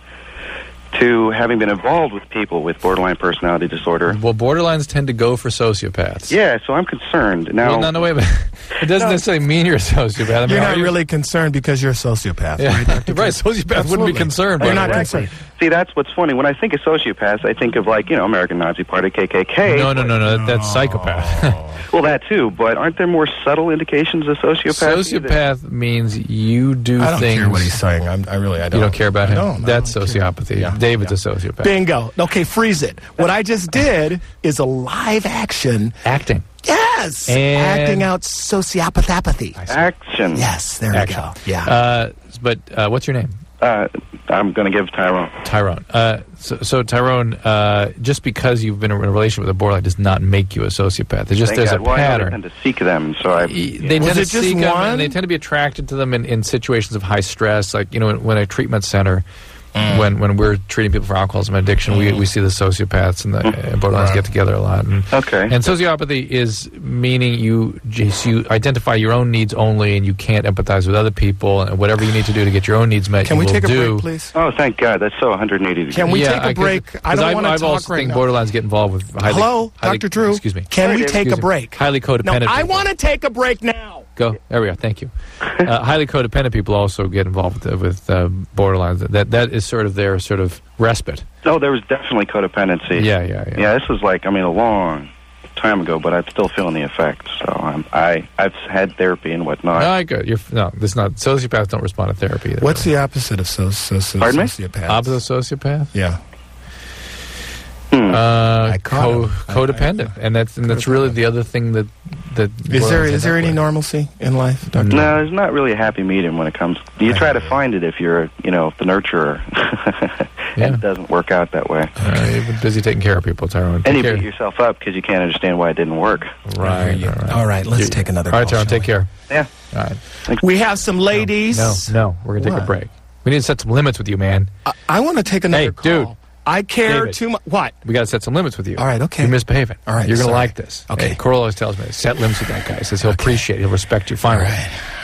O: to having been involved with people with borderline personality disorder.
B: Well, borderlines tend to go for sociopaths.
O: Yeah, so I'm concerned. Now,
B: no, wait a minute. It doesn't necessarily mean you're a sociopath. I mean,
D: you're not really concerned because you're a sociopath,
B: right?
D: Right,
B: sociopath wouldn't be concerned.
D: You're not concerned.
O: See, that's what's funny. When I think of sociopaths, I think of American Nazi Party, KKK.
B: No, that's psychopath.
O: Well, that too, but aren't there more subtle indications of sociopathy?
B: Sociopath means you do things...
D: I don't care what he's saying. I don't.
B: You don't care about him?
D: No,
B: that's sociopathy.
D: Yeah.
B: David's a sociopath.
D: Bingo. Okay, freeze it. What I just did is a live action...
B: Acting.
D: Yes!
B: And
D: acting out sociopathy.
O: Action.
D: Yes, there we go. Yeah.
B: But what's your name?
O: I'm going to give Tyrone.
B: Tyrone. So Tyrone, just because you've been in a relationship with a borderline does not make you a sociopath. It's just there's a pattern.
O: I tend to seek them, so
B: they tend to seek them, and they tend to be attracted to them in situations of high stress, like when a treatment center. When we're treating people for alcoholism and addiction, we see the sociopaths and the borderlines get together a lot. And sociopathy is meaning you identify your own needs only, and you can't empathize with other people, and whatever you need to do to get your own needs met,
D: Can we take a break, please?
O: Oh, thank God. That's so 180 degrees.
D: Can we take a break? I don't want to talk right now.
B: I've also seen borderlines get involved with
D: Hello, Dr. Drew.
B: Excuse me.
D: Can we take a break?
B: Highly codependent.
D: No, I want to take a break now.
B: Go. There we go. Thank you. Highly codependent people also get involved with borderlines. That is sort of their sort of respite.
O: Oh, there was definitely codependency.
B: Yeah.
O: Yeah, this was like, a long time ago, but I'm still feeling the effects. So I've had therapy and whatnot.
B: No, good. This not sociopaths don't respond to therapy either.
D: What's the opposite of sociopath?
B: Opposite of sociopath?
D: Yeah.
B: Codependent, and that's really the other thing that
D: is there any normalcy in life, Dr.?
O: No, there's not really a happy medium when it comes. You try to find it if you're the nurturer, and it doesn't work out that way.
B: You've been busy taking care of people, Tyrone.
O: And you beat yourself up because you can't understand why it didn't work.
B: Right.
D: All right, let's take another call.
B: All right, Tyrone, take care.
O: Yeah.
B: All right.
D: We have some ladies.
B: No, we're gonna take a break. We need to set some limits with you, man.
D: I want to take another call.
B: Dude.
D: I care too much. What?
B: We got to set some limits with you.
D: All right, okay.
B: You're misbehaving.
D: All right,
B: you're going to like this.
D: Okay.
B: Hey, Carolla always tells me, set limits with that guy. He says he'll appreciate it. He'll respect you. Finally.
D: All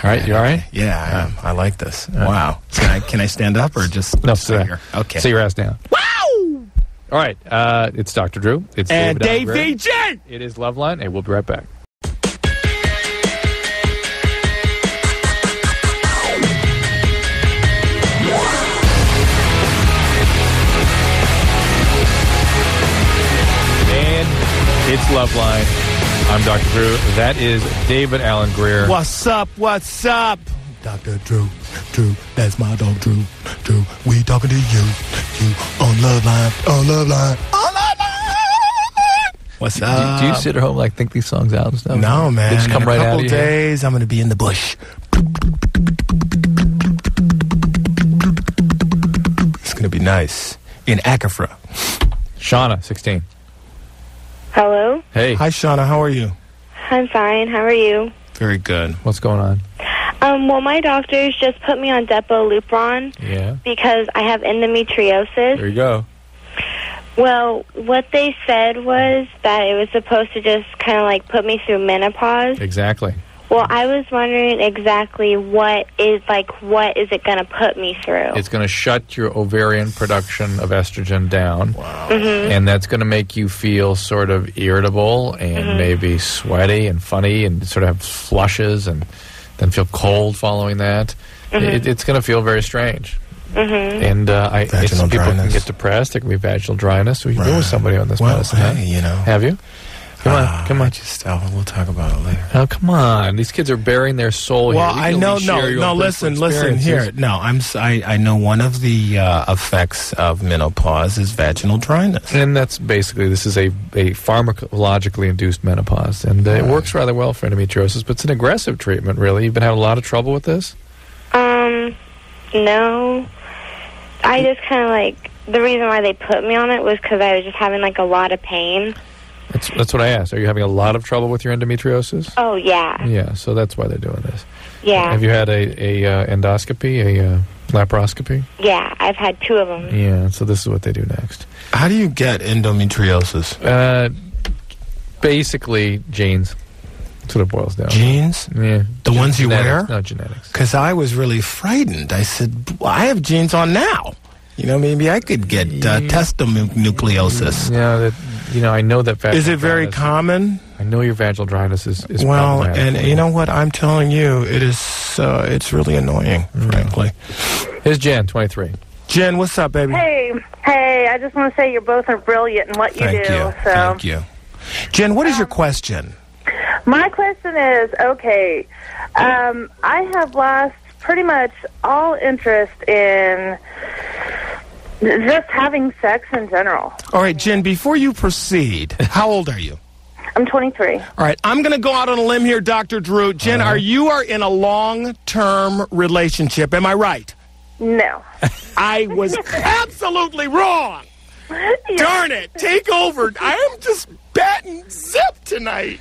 B: right. You all right?
D: Yeah, I like this. Wow. Can I stand up or just
B: no?
D: sit here? Okay.
B: Sit your ass down.
D: Wow.
B: All right. It's Dr. Drew. It's
D: and
B: David
D: Dave VJ.
B: It is Loveline, and we'll be right back. It's Loveline. I'm Dr. Drew. That is David Alan Grier.
D: What's up? Dr. Drew, that's my dog Drew. We talking to you on Loveline. What's up?
B: Do you sit at home think these songs out and stuff?
D: No, man.
B: They just come right out of you?
D: In a couple days, I'm going to be in the bush. It's going to be nice. In Acafra.
B: Shauna, 16.
P: Hello?
B: Hey.
D: Hi, Shauna. How are you?
P: I'm fine. How are you?
D: Very good.
B: What's going on?
P: Well, my doctors just put me on Depo-Lupron because I have endometriosis.
B: There you go.
P: Well, what they said was that it was supposed to just kind of put me through menopause.
B: Exactly.
P: Well, I was wondering exactly what is it going to put me through?
B: It's going to shut your ovarian production of estrogen down.
D: Wow.
P: Mm-hmm.
B: And that's going to make you feel sort of irritable and maybe sweaty and funny and sort of have flushes and then feel cold following that. It's going to feel very strange. And some people can get depressed. There can be vaginal dryness. We've been with somebody on this medicine.
D: Hey,
B: Have you? Come on.
D: We'll talk about it later.
B: Oh, come on. These kids are bearing their soul here.
D: Well, I know. No. Listen here. No, I know one of the effects of menopause is vaginal dryness,
B: and that's basically this is a pharmacologically induced menopause, and it works rather well for endometriosis. But it's an aggressive treatment, really. You've been having a lot of trouble with this.
P: No. I just kind of the reason why they put me on it was because I was just having a lot of pain.
B: That's what I asked. Are you having a lot of trouble with your endometriosis?
P: Oh, yeah.
B: Yeah, so that's why they're doing this.
P: Yeah.
B: Have you had a endoscopy, a laparoscopy?
P: Yeah, I've had 2 of them.
B: Yeah, so this is what they do next.
D: How do you get endometriosis?
B: Basically, genes. That's what it boils down.
D: Genes?
B: Yeah.
D: The ones you wear?
B: No, genetics.
D: Because I was really frightened. I said, I have genes on now. Maybe I could get testonucleosis.
B: Yeah, I know that vaginal
D: Is it very common?
B: I know your vaginal dryness is
D: well,
B: problematic.
D: And you know what? I'm telling you, it is. It's really annoying, frankly.
B: Here's Jen, 23.
D: Jen, what's up, baby?
Q: Hey, I just want to say you both are brilliant in what you do.
D: Thank you. Jen, what is your question?
Q: My question is, okay, I have lost pretty much all interest in just having sex in general.
D: All right, Jen, before you proceed, how old are you?
Q: I'm 23.
D: All right, I'm going to go out on a limb here, Dr. Drew. Jen, you are in a long-term relationship. Am I right?
Q: No.
D: I was absolutely wrong. Darn it. Take over. I am just batting zip tonight.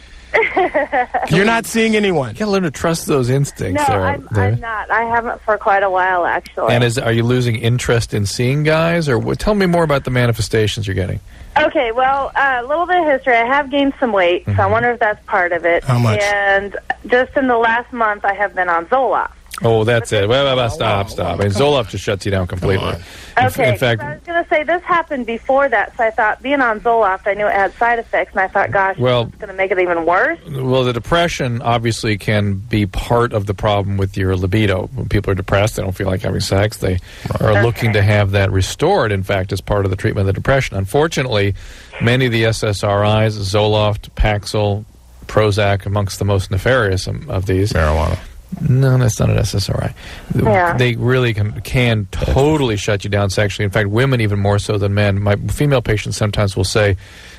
D: You're not seeing anyone.
B: You gotta learn to trust those instincts.
Q: No, I'm not. I haven't for quite a while, actually.
B: And are you losing interest in seeing guys, or tell me more about the manifestations you're getting?
Q: Okay, well, a little bit of history. I have gained some weight, so I wonder if that's part of it.
B: How much?
Q: And just in the last month, I have been on Zoloft.
B: Oh, that's it. Well, stop. I mean, Zoloft just shuts you down completely.
Q: Okay,
B: in fact,
Q: I was going to say this happened before that, so I thought being on Zoloft, I knew it had side effects, and I thought, gosh, it's going to make it even worse.
B: Well, the depression obviously can be part of the problem with your libido. When people are depressed, they don't feel like having sex. They are looking to have that restored, in fact, as part of the treatment of the depression. Unfortunately, many of the SSRIs, Zoloft, Paxil, Prozac, amongst the most nefarious of these.
H: Marijuana.
B: No, that's not an SSRI.
Q: Yeah.
B: They really can totally shut you down sexually. In fact, women even more so than men. My female patients sometimes will say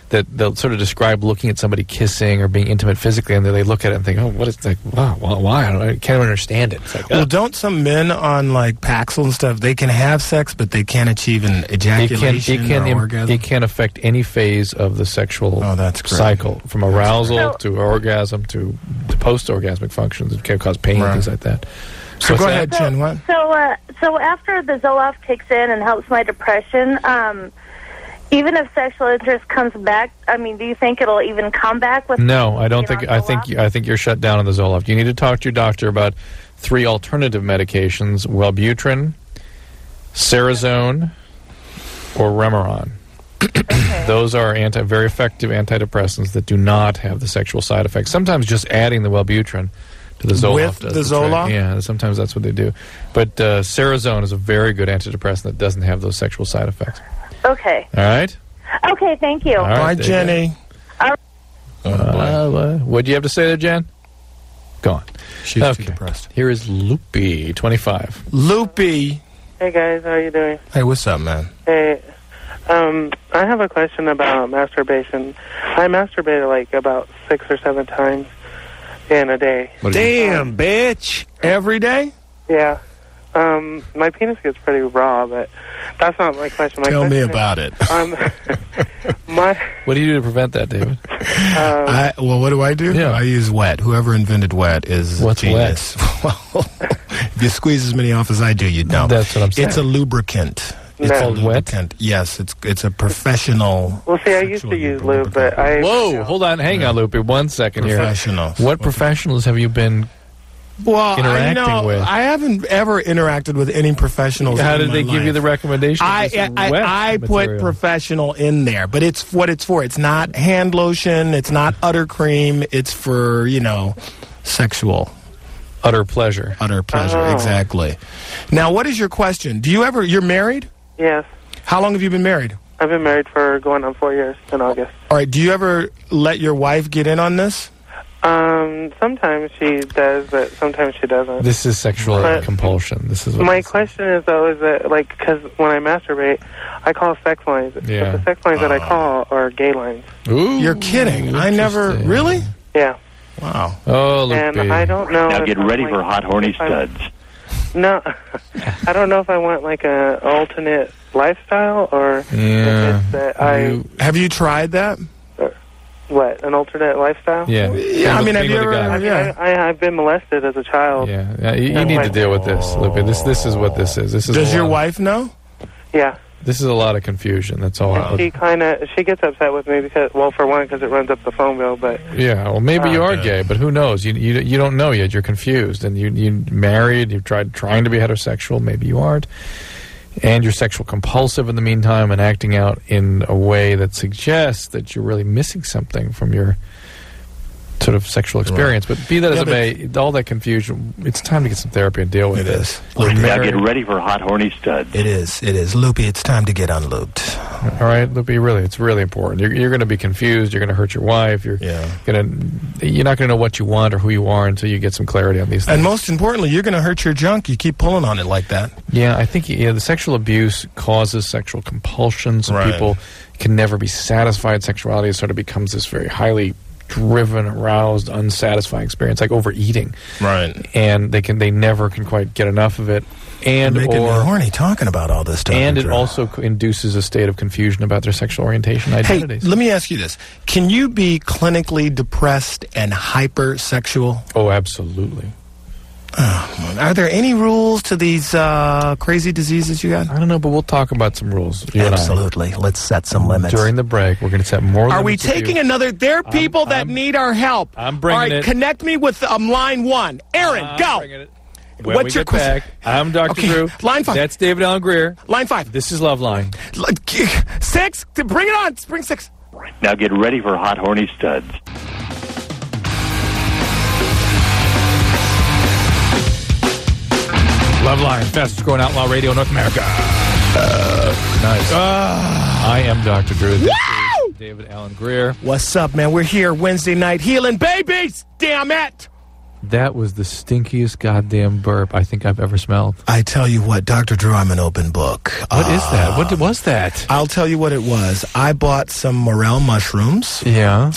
B: that they'll sort of describe looking at somebody kissing or being intimate physically, and then they look at it and think, oh, what is it? Like, wow, why? I can't understand it. It's like,
D: well, don't some men on like Paxil and stuff, they can have sex, but they can't achieve an ejaculation or orgasm?
B: It can affect any phase of the sexual cycle, from arousal to orgasm to post-orgasmic functions. It can cause pain, things like that.
D: So go ahead, Jen. What?
Q: So after the Zoloft kicks in and helps my depression, even if sexual interest comes back, I mean, do you think it'll even come back with?
B: No, I don't think. I think you're shut down on the Zoloft. You need to talk to your doctor about 3 alternative medications: Wellbutrin, Cerazone, or Remeron. Okay. Those are very effective antidepressants that do not have the sexual side effects. Sometimes just adding the Wellbutrin to the Zoloft.
D: With the Zoloft?
B: Yeah, sometimes that's what they do. But Cerazone is a very good antidepressant that doesn't have those sexual side effects.
Q: Okay.
B: All right?
Q: Okay, thank you.
B: All right,
D: bye, Jenny.
B: What do you have to say there, Jen? Go on.
D: She's too depressed.
B: Here is Loopy, 25.
D: Loopy.
R: Hey, guys. How you doing?
D: Hey, what's up, man?
R: Hey, I have a question about masturbation. I masturbate like about 6 or 7 times in a day.
D: Damn, bitch. Every day?
R: Yeah. My penis gets pretty raw, but that's not my question.
D: Tell me about it.
B: What do you do to prevent that, David?
D: Well, what do I do?
B: Yeah.
D: I use wet. Whoever invented wet is genius. Well, if you squeeze as many off as I do, you'd know.
B: That's what I'm saying.
D: It's a lubricant. It's
B: called
D: lubricant. Yes, it's a professional.
R: Well, see, I used to use lube, but I...
B: Whoa, hold on. Hang on, Loopy. 1 second here.
D: Professionals.
B: What professionals have you been interacting with?
D: I haven't ever interacted with any professionals.
B: How did they give you the recommendation?
D: I put professional in there, but it's what it's for. It's not hand lotion. It's not udder cream. It's for, sexual.
B: Utter pleasure.
D: Utter pleasure, exactly. Now, what is your question? You're married?
R: Yes.
D: How long have you been married?
R: I've been married for going on 4 years in August.
D: All right, do you ever let your wife get in on this?
R: Sometimes she does, but sometimes she doesn't.
B: This is sexual compulsion. This is what
R: my question is, though, is that, like, because when I masturbate, I call sex lines.
B: Yeah.
R: But the sex lines that I call are gay lines.
B: Ooh.
D: You're kidding. I never... Really?
R: Yeah.
D: Wow.
B: Oh, look.
R: And I don't know...
S: Now get ready for hot, horny studs.
R: No, I don't know if I want, like, an alternate lifestyle, or if it's that
D: Have you tried that?
R: What, an alternate lifestyle?
B: Yeah.
D: I mean, have you ever...
R: I've been molested as a child.
B: Yeah. You need to deal with this, Loopy. This is what this is.
D: Does your wife know?
R: Yeah.
B: This is a lot of confusion. That's all.
R: And she gets upset with me because, well, for one, because it runs up the phone bill, but...
B: Yeah, well, maybe you are gay, but who knows? You don't know yet. You're confused. And you married, you've trying to be heterosexual. Maybe you aren't. And you're sexual compulsive in the meantime and acting out in a way that suggests that you're really missing something from your sort of sexual experience. Right. But be that as it may, all that confusion, it's time to get some therapy and deal with this.
S: Now get ready for hot, horny studs.
D: It is. Loopy, it's time to get unlooped.
B: All right, Loopy, it's really important. You're going to be confused. You're going to hurt your wife. You're not going to know what you want or who you are until you get some clarity on these things.
D: And most importantly, you're going to hurt your junk. You keep pulling on it like that.
B: Yeah, I think the sexual abuse causes sexual compulsion. So people can never be satisfied. Sexuality sort of becomes this very highly driven, aroused, unsatisfying experience, like overeating.
D: Right.
B: And they never can quite get enough of it. And
D: You're making me horny talking about all this stuff.
B: And it also induces a state of confusion about their sexual orientation identities.
D: Hey, let me ask you this. Can you be clinically depressed and hypersexual?
B: Oh, absolutely.
D: Are there any rules to these crazy diseases you got?
B: I don't know, but we'll talk about some rules.
D: Absolutely. Let's set some limits.
B: During the break, we're going to set more limits.
D: Are we taking another? There are people that need our help.
B: I'm bringing
D: it. All right, connect me with line 1. Aaron, go.
B: When
D: What's your question?
B: I'm Dr. Drew.
D: Line 5.
B: That's David Alan Grier.
D: Line 5.
B: This is Loveline.
D: 6. Bring it on. Bring 6.
S: Now get ready for hot, horny studs.
B: Loveline, fastest growing outlaw radio in North America. Nice. I am Dr. Drew. This is David Alan Grier.
D: What's up, man? We're here Wednesday night healing babies. Damn it.
B: That was the stinkiest goddamn burp I think I've ever smelled.
D: I tell you what, Dr. Drew, I'm an open book.
B: What is that? What was that?
D: I'll tell you what it was. I bought some morel mushrooms.
B: Yeah.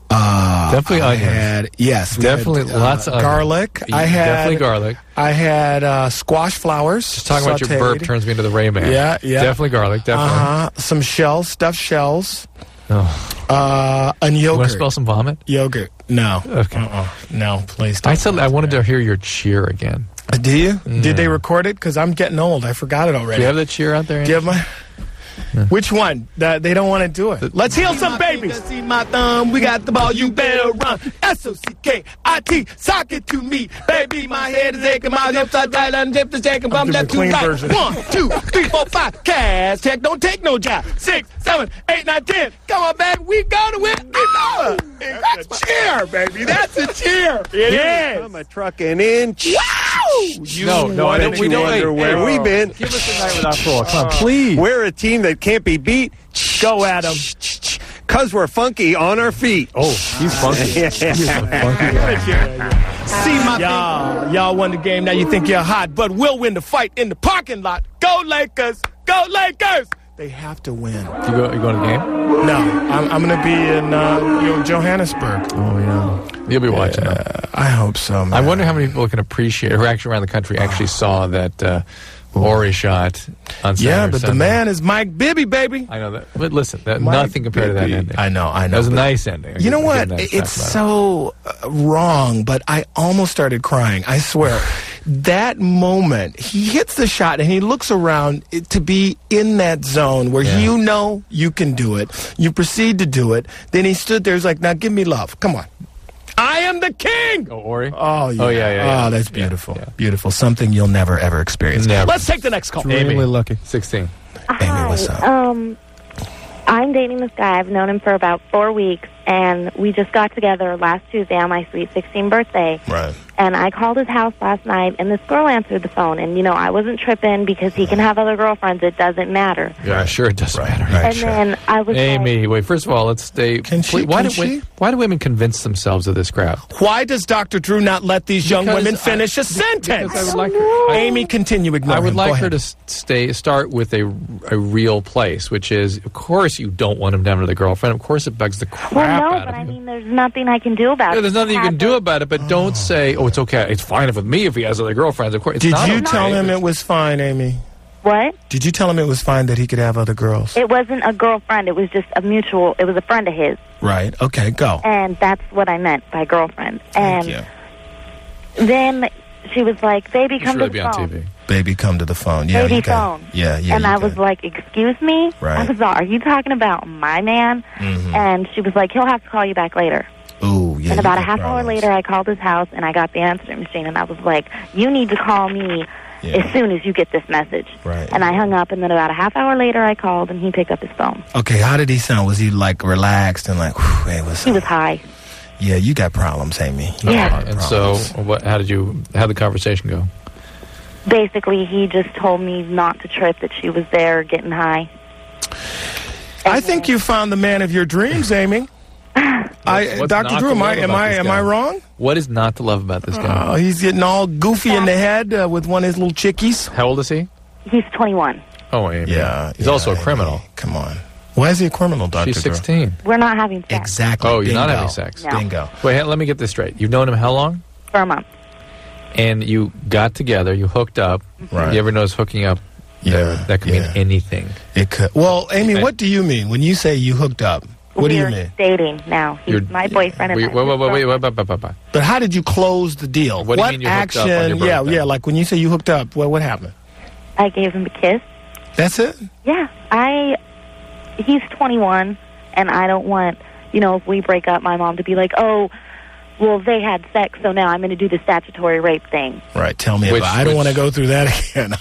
B: Definitely
D: onions.
B: Definitely lots of
D: garlic.
B: Definitely garlic.
D: I had squash flowers.
B: Just talking about your burp turns me into the Ray Man.
D: Yeah.
B: Definitely garlic. Definitely.
D: Some shells, stuffed shells.
B: Oh.
D: And yogurt.
B: You want to spell some vomit?
D: Yogurt. No.
B: Okay.
D: No, please
B: don't. I wanted to hear your cheer again.
D: Do you? Yeah. Did they record it? Because I'm getting old. I forgot it already.
B: Do you have the cheer out there?
D: Do you have my... Which one? They don't want to do it. Let's heal some babies. See my thumb, we got the ball, you better run. SOCKIT, sock it to me. Baby, my head is aching, my hips are tight, and hips are shaking, bum left to right. 1, 2, 3, 4, 5. Cash check, don't take no job. 6, 7, 8, 9, 10. Come on, baby, we gonna win. That's a cheer, baby. That's a cheer. It is.
T: I'm a trucking in.
D: Wow!
T: No, we don't wonder where we've been.
B: Give us a night without floor. Come on, please.
T: We're a team that can't be beat.
D: Go at them.
T: Because we're funky on our feet.
B: Oh, he's funky. He's a funky guy.
D: See my y'all won the game. Now you think you're hot, but we'll win the fight in the parking lot. Go Lakers! Go Lakers! They have to win.
B: You going to the game?
D: No, I'm going to be in Johannesburg.
B: Oh yeah, you'll be watching.
D: I hope so, man.
B: I wonder how many people can appreciate, who actually around the country actually saw that Ori shot on Saturday.
D: Yeah, but the man is Mike Bibby, baby.
B: I know that, but listen, nothing compared to that ending.
D: I know.
B: That was a nice ending.
D: You know what? It's so wrong, but I almost started crying. I swear. That moment, he hits the shot and he looks around to be in that zone where you know you can do it. You proceed to do it. Then he stood there, he's like, now give me love. Come on. I am the king!
B: Oh, Ori?
D: Oh, yeah.
B: Oh, yeah.
D: Oh, that's beautiful. Yeah. Beautiful. Something you'll never, ever experience.
B: Never.
D: Let's take the next call.
B: Amy.
D: Really lucky.
B: 16.
P: Amy,
D: what's up?
P: I'm dating this guy. I've known him for about 4 weeks, and we just got together last Tuesday on my sweet 16th birthday.
D: Right.
P: And I called his house last night, and this girl answered the phone. And, I wasn't tripping because he can have other girlfriends. It doesn't matter.
B: Yeah, sure it doesn't matter.
P: Right, and then I was
B: Amy, wait, first of all, let's stay... Why do women convince themselves of this crap?
D: Why does Dr. Drew not let these young women finish a sentence?
B: Because I would like her,
D: Amy, continue ignoring
B: I would
D: him.
B: like her to start with a real place, which is, of course, you don't want him to have another girlfriend. Of course, it bugs the crap out of you.
P: But I mean, there's nothing I can do about it.
B: There's nothing you can do about it, but don't say, oh, it's okay. It's fine with me if he has other girlfriends. Of course, it's not okay.
D: Did you tell him it was fine, Amy?
P: What?
D: Did you tell him it was fine that he could have other girls?
P: It wasn't a girlfriend. It was just it was a friend of his.
D: Right. Okay, go.
P: And that's what I meant by girlfriend.
D: Thank you.
P: Then she was like, baby, come to the phone.
B: On TV.
D: Baby, come to the phone. Yeah,
P: baby phone.
D: Yeah.
P: And I was like, excuse me?
D: Right.
P: I was like, are you talking about my man?
D: Mm-hmm.
P: And she was like, he'll have to call you back later.
D: Ooh, yeah.
P: And about a half hour later, I called his house, and I got the answering machine, and I was like, you need to call me as soon as you get this message.
D: Right.
P: And I hung up, and then about a half hour later, I called, and he picked up his phone.
D: Okay, how did he sound? Was he, like, relaxed and like, hey, what's up?
P: He was high.
D: Yeah, you got problems, Amy.
B: And so, how'd the conversation go?
P: Basically, he just told me not to trip, that she was there getting high.
D: I think you found the man of your dreams, Amy. Dr. Drew, am I wrong?
B: What is not to love about this guy?
D: Oh, he's getting all goofy in the head with one of his little chickies.
B: How old is he?
P: He's 21.
B: Oh, Amy.
D: Yeah.
B: He's also a criminal.
D: Come on. Why is he a criminal, Dr.
B: She's 16.
P: We're not having sex.
D: Exactly.
B: Oh, you're not
D: Bingo.
B: having sex.
P: No.
D: Bingo.
B: Wait, let me get this straight. You've known him how long?
P: For a month.
B: And you got together, you hooked up.
D: Right.
B: You ever notice hooking up? That could mean anything.
D: It could. Well, Amy, what do you mean when you say you hooked up? What do you mean?
P: Dating now. He's my boyfriend. And
B: Wait.
D: But how did you close the deal?
B: What do you mean you hooked up on your birthday?
D: Yeah. Like when you say you hooked up, what happened?
P: I gave him a kiss.
D: That's it?
P: Yeah. He's 21, and I don't want, if we break up, my mom to be like, oh, well, they had sex, so now I'm going to do the statutory rape thing.
D: Right. Tell me about it. I don't want to go through that again.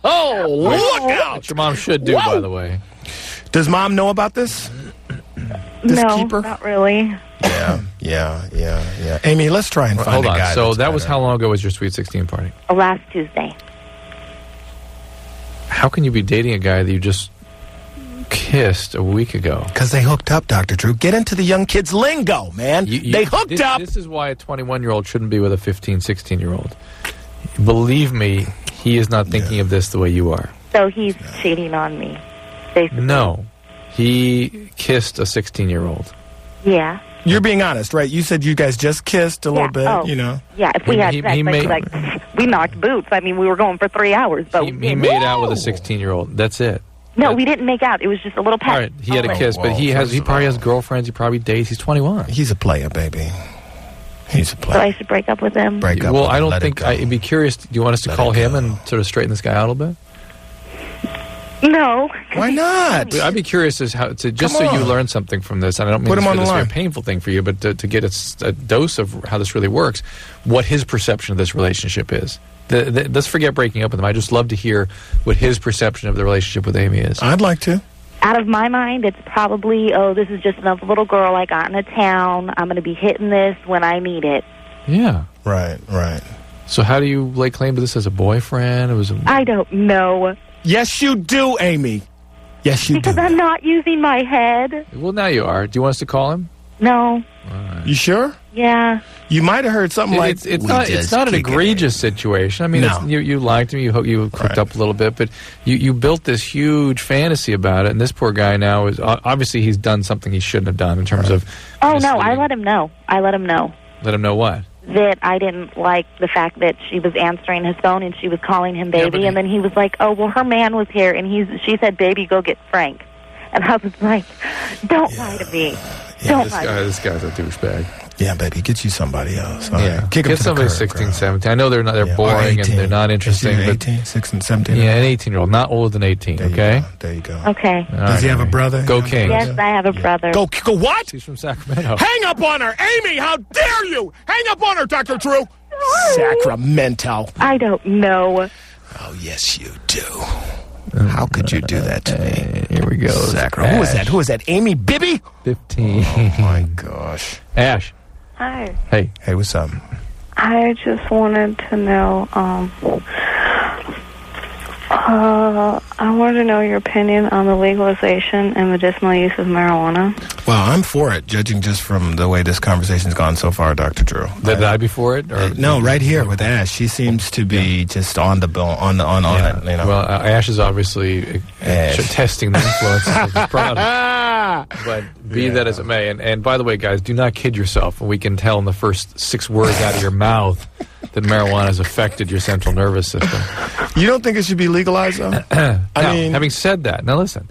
D: Oh, look out!
B: What your mom should do, by the way.
D: Does mom know about this?
P: No,
D: keeper?
P: Not really.
D: Yeah. Amy, let's try and find
B: hold
D: a
B: on.
D: guy.
B: So that was how long ago was your Sweet 16 party?
P: Last Tuesday.
B: How can you be dating a guy that you just kissed a week ago?
D: Because they hooked up, Dr. Drew. Get into the young kids' lingo, man. They hooked up.
B: This is why a 21-year-old shouldn't be with a 15, 16-year-old. Believe me, he is not thinking of this the way you are.
P: So he's cheating on me, basically.
B: No. He kissed a 16-year-old.
P: Yeah.
D: You're being honest, right? You said you guys just kissed a little bit,
P: Yeah, if we had sex, we knocked boots. I mean, we were going for 3 hours. But
B: he made out with a 16-year-old. That's it.
P: No, we didn't make out. It was just a little pat.
B: All right, he had a kiss, but he probably has girlfriends. He probably dates. He's 21.
D: He's a player, baby. He's a player.
P: So I should break up with him?
D: Break up
B: well,
D: with
B: I
D: him,
B: don't
D: let
B: think...
D: it go.
B: I'd be curious. Do you want us to call him and sort of straighten this guy out a little bit?
P: No.
D: Why not?
B: I'd be curious as how to just
D: Come
B: so you
D: on.
B: learn something from this. And I don't mean
D: Put him on
B: this
D: the
B: to be a
D: line.
B: painful thing for you, but to get a dose of how this really works, what his perception of this relationship is. Let's forget breaking up with him. I just love to hear what his perception of the relationship with Amy is.
D: I'd like to.
P: Out of my mind, it's probably, this is just another little girl I got in a town. I'm going to be hitting this when I need it.
B: Yeah.
D: Right.
B: So how do you lay claim to this as a boyfriend?
P: I don't know.
D: Yes, you do, Amy. Yes, you
P: Because I'm not using my head.
B: Well, now you are. Do you want us to call him?
P: No.
D: You sure?
P: Yeah.
D: You might have heard something like...
B: It's not an egregious situation. I mean,
D: No.
B: you liked him, you hooked up a little bit, but you built this huge fantasy about it, and this poor guy now is... Obviously, he's done something he shouldn't have done in terms of...
P: Oh, no, I let him know. Let him know
B: what?
P: that I didn't like the fact that she was answering his phone and she was calling him baby, and then he was like, oh, well, her man was here, and she said, baby, go get Frank. And I was like, don't lie to me. Don't lie to me.
B: This guy's a douchebag.
D: Yeah, baby, get you somebody else.
B: Yeah.
D: Kick him
B: Get
D: to
B: somebody
D: the curb,
B: 16, 17. I know they're boring and they're not interesting.
D: Is he
B: But
D: 18, 16, 17?
B: yeah, an 18-year-old, not older than 18, okay?
D: There you go.
P: Okay.
D: Does he have a brother?
B: Go Kings.
P: Yes, I have a brother.
D: Go what?
B: She's from Sacramento.
D: Hang up on her! Amy, how dare you! Hang up on her, Dr. Drew! Sacramento.
P: I don't know.
D: Oh, yes, you do. How could you do that to me?
B: Here we go.
D: Sacramento. Who is that? Who is that? Amy Bibby?
B: 15.
D: Oh, my gosh.
B: Ash.
U: Hi.
B: Hey.
D: Hey, what's up?
U: I just wanted to know, I wanted to know your opinion on the legalization and medicinal use of marijuana.
D: Well, I'm for it, judging just from the way this conversation's gone so far, Dr. Drew.
B: Did I be for it? Or
D: no, right here with Ash. She seems to be just on the ball, on it. You know.
B: Well, Ash is obviously testing the influence of his product. But be that as it may, and by the way, guys, do not kid yourself. We can tell in the first 6 words out of your mouth that marijuana has affected your central nervous system.
D: You don't think it should be legalized, though?
B: I mean, having said that, now listen.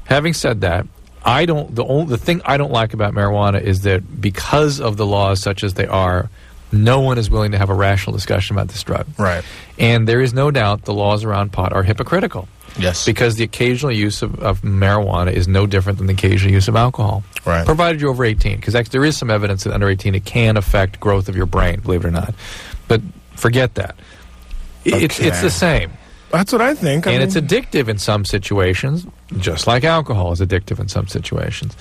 B: Having said that, the thing I don't like about marijuana is that because of the laws such as they are, no one is willing to have a rational discussion about this drug.
D: Right.
B: And there is no doubt the laws around pot are hypocritical.
D: Yes.
B: Because the occasional use of marijuana is no different than the occasional use of alcohol.
D: Right.
B: Provided you're over 18. Because there is some evidence that under 18 it can affect growth of your brain, believe it or not. But forget that. It's the same.
D: That's what I think.
B: And it's addictive in some situations, just like alcohol is addictive in some situations.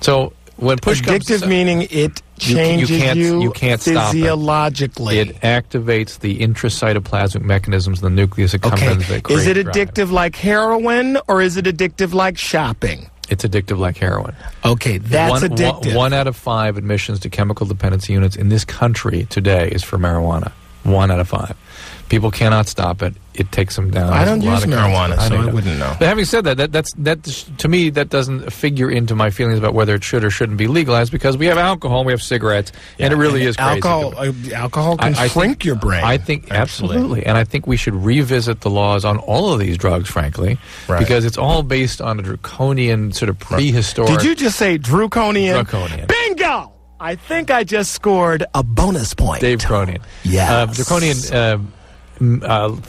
B: So when push comes to
D: addictive meaning it changes
B: you can't stop
D: physiologically.
B: It activates the intracytoplasmic mechanisms in the nucleus accumbens that create
D: Is it
B: drive.
D: addictive like heroin, or is it addictive like shopping?
B: It's addictive like heroin.
D: Okay, that's addictive.
B: 1 out of 5 admissions to chemical dependency units in this country today is for marijuana. 1 out of 5. People cannot stop it. It takes them down.
D: I don't
B: There's a
D: use
B: lot of
D: marijuana,
B: cancer.
D: so I
B: know.
D: wouldn't know.
B: But having said that, that's to me, that doesn't figure into my feelings about whether it should or shouldn't be legalized, because we have alcohol and we have cigarettes, and it really is crazy.
D: Alcohol can shrink your brain.
B: I think absolutely, and I think we should revisit the laws on all of these drugs, frankly,
D: Right.
B: because it's all based on a draconian sort of prehistoric.
D: Did you just say draconian?
B: Draconian.
D: Bingo! I think I just scored a bonus point.
B: Dave Cronian.
D: Yes.
B: Draconian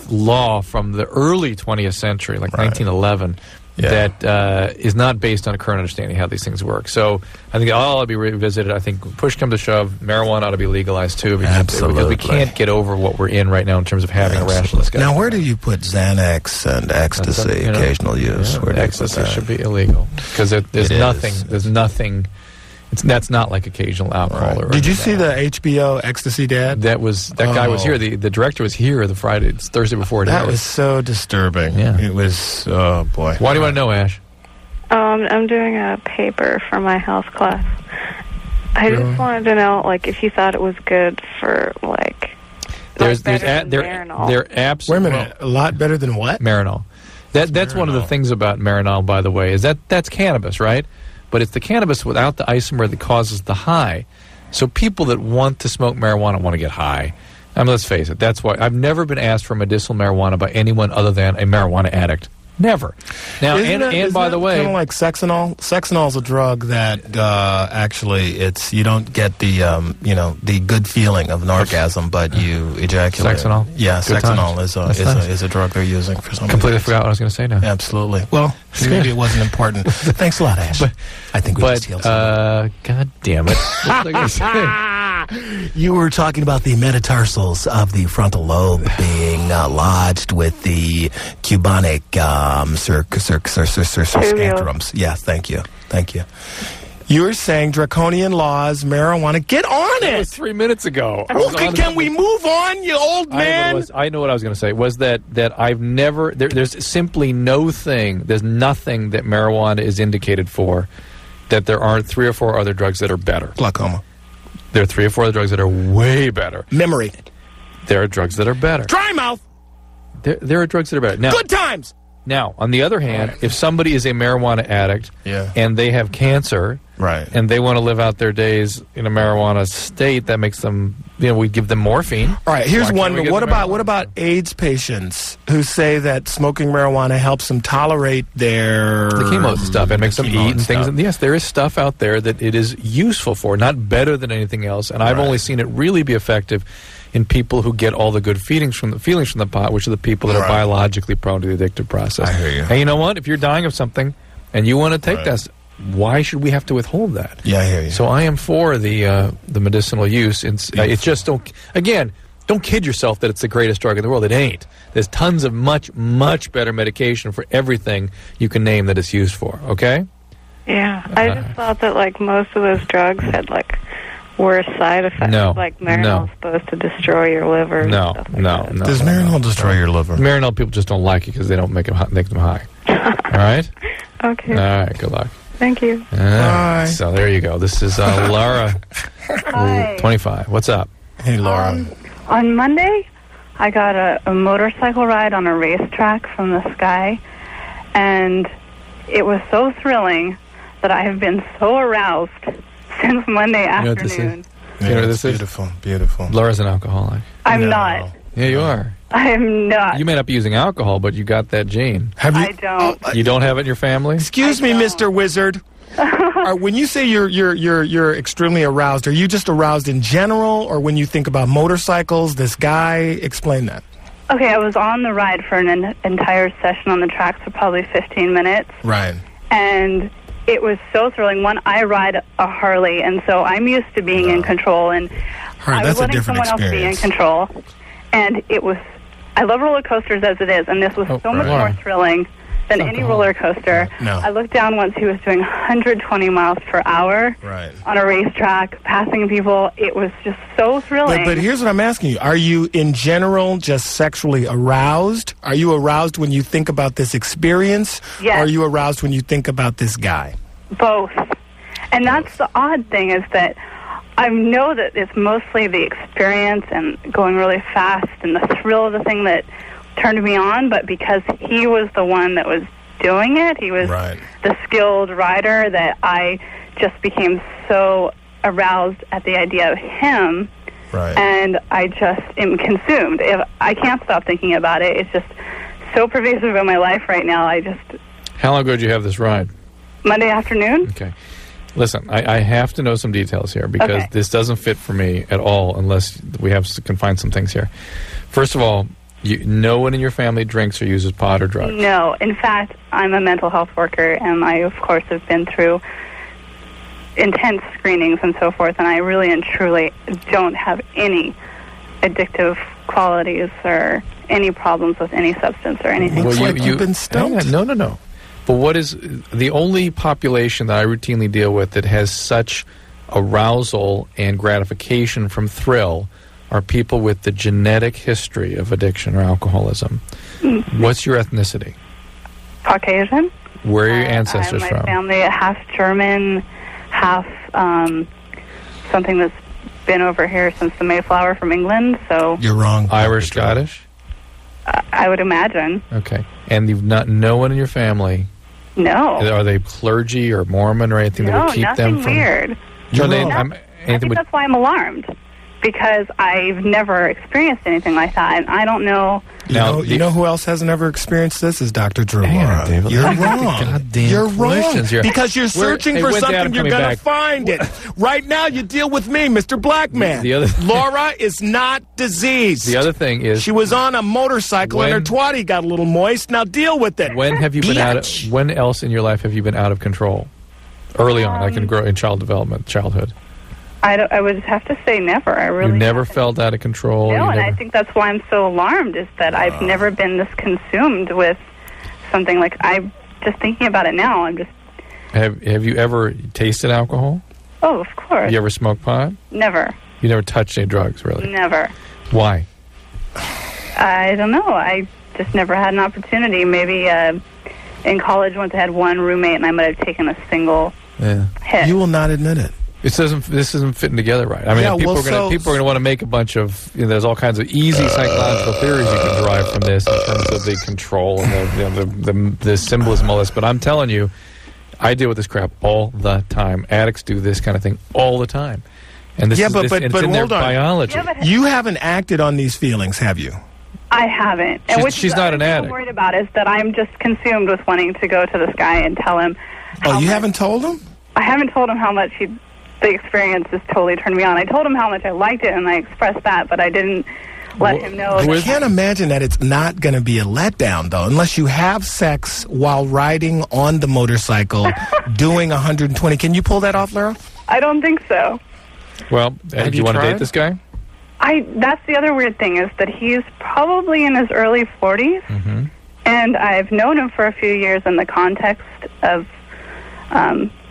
B: law from the early 20th century, like 1911, that is not based on a current understanding of how these things work. So I think all ought to be revisited. I think push come to shove, marijuana ought to be legalized too, because we can't get over what we're in right now in terms of having a rational discussion.
D: Now, where do you put Xanax and ecstasy, occasional use? Where do you put
B: Ecstasy
D: that?
B: should be illegal, because there's nothing. That's not like occasional alcohol. Or
D: Did you see the HBO Ecstasy Dad?
B: That guy was here. The director was here the Thursday before it
D: That
B: aired.
D: was so disturbing.
B: Yeah.
D: It was, oh boy.
B: Why do you want to know, Ash?
U: I'm doing a paper for my health class. I just wanted to know, like, if you thought it was good for, like,
B: They're
U: Marinol.
B: absolutely.
D: Wait a minute. A lot better than what?
B: Marinol. That's one of the things about Marinol, by the way, is that's cannabis, right? But it's the cannabis without the isomer that causes the high. So people that want to smoke marijuana want to get high. I mean, let's face it. That's why I've never been asked for medicinal marijuana by anyone other than a marijuana addict. Never. Now, and by the way,
D: kind of like Sexanol. Sexanol's a drug that actually you don't get the the good feeling of an orgasm, but you ejaculate.
B: Sexanol?
D: Yeah,
B: Good
D: Sexanol
B: times.
D: is a drug they're using for some
B: completely
D: reason.
B: forgot what I was going to say now.
D: Absolutely. Well, maybe it wasn't important. Thanks a lot, Ash. I think we just healed something.
B: God damn it. What was I going to say?
D: You were talking about the metatarsals of the frontal lobe being lodged with the cubonic scantrums. Yeah, thank you. You were saying draconian laws, marijuana. Get on
B: That
D: it!
B: was 3 minutes ago.
D: Can we move on, you old man?
B: I know what I was going to say. Was that I've never... there's simply there's nothing that marijuana is indicated for that there aren't 3 or 4 other drugs that are better.
D: Glaucoma.
B: There are 3 or 4 other drugs that are way better.
D: Memory.
B: There are drugs that are better.
D: Dry mouth.
B: There are drugs that are better. Now,
D: Good times.
B: Now, on the other hand, if somebody is a marijuana addict and they have cancer, and they want to live out their days in a marijuana state, that makes them, we give them morphine.
D: All right, here's one. What about AIDS patients who say that smoking marijuana helps them tolerate their
B: the chemo stuff and makes them eat and things? And yes, there is stuff out there that it is useful for, not better than anything else. And I've only seen it really be effective in people who get all the good feelings from the pot, which are the people that are biologically prone to the addictive process.
D: I hear you.
B: And you know what? If you're dying of something and you want to take this, why should we have to withhold that?
D: Yeah, I hear you.
B: So I am for the medicinal use. It's just don't kid yourself that it's the greatest drug in the world. It ain't. There's tons of much, much better medication for everything you can name that it's used for. Okay?
U: Yeah, I just thought that, like, most of those drugs had, like, worse side effects.
B: No,
U: like Marinol's supposed to destroy your liver.
B: No.
D: Does Marinol destroy your liver?
B: Marinol people just don't like it because they don't make them high. All right?
U: Okay.
B: All right, good luck.
U: Thank you.
B: Bye. So there you go. This is Laura,
A: Hi.
B: 25. What's up?
D: Hey, Laura.
A: On Monday, I got a motorcycle ride on a racetrack from the sky, and it was so thrilling that I have been so aroused since Monday afternoon.
B: You know what this is?
D: Beautiful.
B: Laura's an alcoholic.
A: I'm not.
B: Yeah, you are.
A: I am not.
B: You may not be using alcohol, but you got that gene.
A: I don't.
B: You don't have it in your family?
D: Excuse me, Mr. Wizard. When you say you're extremely aroused, are you just aroused in general, or when you think about motorcycles, this guy? Explain that.
A: Okay, I was on the ride for an entire session on the track for probably 15 minutes.
D: Right.
A: And it was so thrilling. One, I ride a Harley, and so I'm used to being in control, and I was letting someone else be in control. And it was, I love roller coasters as it is, and this was so much more thrilling than any roller coaster.
D: No.
A: I looked down once, he was doing 120 miles per hour on a racetrack, passing people. It was just so thrilling.
D: But here's what I'm asking you. Are you, in general, just sexually aroused? Are you aroused when you think about this experience?
A: Yes.
D: Or are you aroused when you think about this guy?
A: Both. And that's the odd thing, is that I know that it's mostly the experience and going really fast and the thrill of the thing that turned me on, but because he was the one that was doing it, he was the skilled rider, that I just became so aroused at the idea of him, and I just am consumed. I can't stop thinking about it. It's just so pervasive in my life right now.
B: How long ago did you have this ride?
A: Monday afternoon.
B: Okay. Listen, I have to know some details here because this doesn't fit for me at all unless we can find some things here. First of all, no one in your family drinks or uses pot or drugs.
A: No. In fact, I'm a mental health worker, and I, of course, have been through intense screenings and so forth, and I really and truly don't have any addictive qualities or any problems with any substance or anything.
B: Well,
D: you've been stoned.
B: No. But what is the only population that I routinely deal with that has such arousal and gratification from thrill are people with the genetic history of addiction or alcoholism. What's your ethnicity?
A: Caucasian.
B: Where are your ancestors
A: my
B: from?
A: Family, half German, half something that's been over here since the Mayflower from England. So
D: you're wrong.
B: Irish, Scottish.
A: I would imagine.
B: Okay, and you've no one in your family.
A: No.
B: Are they clergy or Mormon or anything that would keep them from?
A: Weird. I think that's why I'm alarmed, because I've never experienced anything like that, and I don't know.
D: You know who else hasn't ever experienced this is Dr. Drew.
B: David,
D: you're wrong. You're wrong. Because you're searching for something, you're going to find it. Right now, you deal with me, Mr. Blackman. Laura is not diseased.
B: The other thing is...
D: She was on a motorcycle and her twatty got a little moist. Now deal with it.
B: When have you been when else in your life have you been out of control? Early on, like in childhood.
A: I would have to say never. I really
B: You never felt out of control?
A: No, and I think that's why I'm so alarmed, is that I've never been this consumed with something. Like, I'm just thinking about it now. I'm just...
B: Have you ever tasted alcohol?
A: Oh, of course.
B: You ever smoked pot?
A: Never.
B: You never touched any drugs, really?
A: Never.
B: Why?
A: I don't know. I just never had an opportunity. Maybe in college, once I had one roommate, and I might have taken a single hit.
D: You will not admit it.
B: This isn't fitting together right. I mean, people are going to want to make a bunch of. There's all kinds of easy psychological theories you can derive from this in terms of the control and the symbolism, all this. But I'm telling you, I deal with this crap all the time. Addicts do this kind of thing all the time, and it's in their biology.
A: Yeah,
D: you haven't acted on these feelings, have you?
A: I haven't. And
B: she's not an addict.
A: What I'm worried about is that I'm just consumed with wanting to go to this guy and tell him.
D: Oh, you haven't told him?
A: I haven't told him how much the experience has totally turned me on. I told him how much I liked it, and I expressed that, but I didn't let him know.
D: I can't imagine that it's not going to be a letdown, though, unless you have sex while riding on the motorcycle doing 120. Can you pull that off, Laura?
A: I don't think so.
B: Well, do you want to date this guy?
A: That's the other weird thing, is that he's probably in his early 40s, and I've known him for a few years in the context of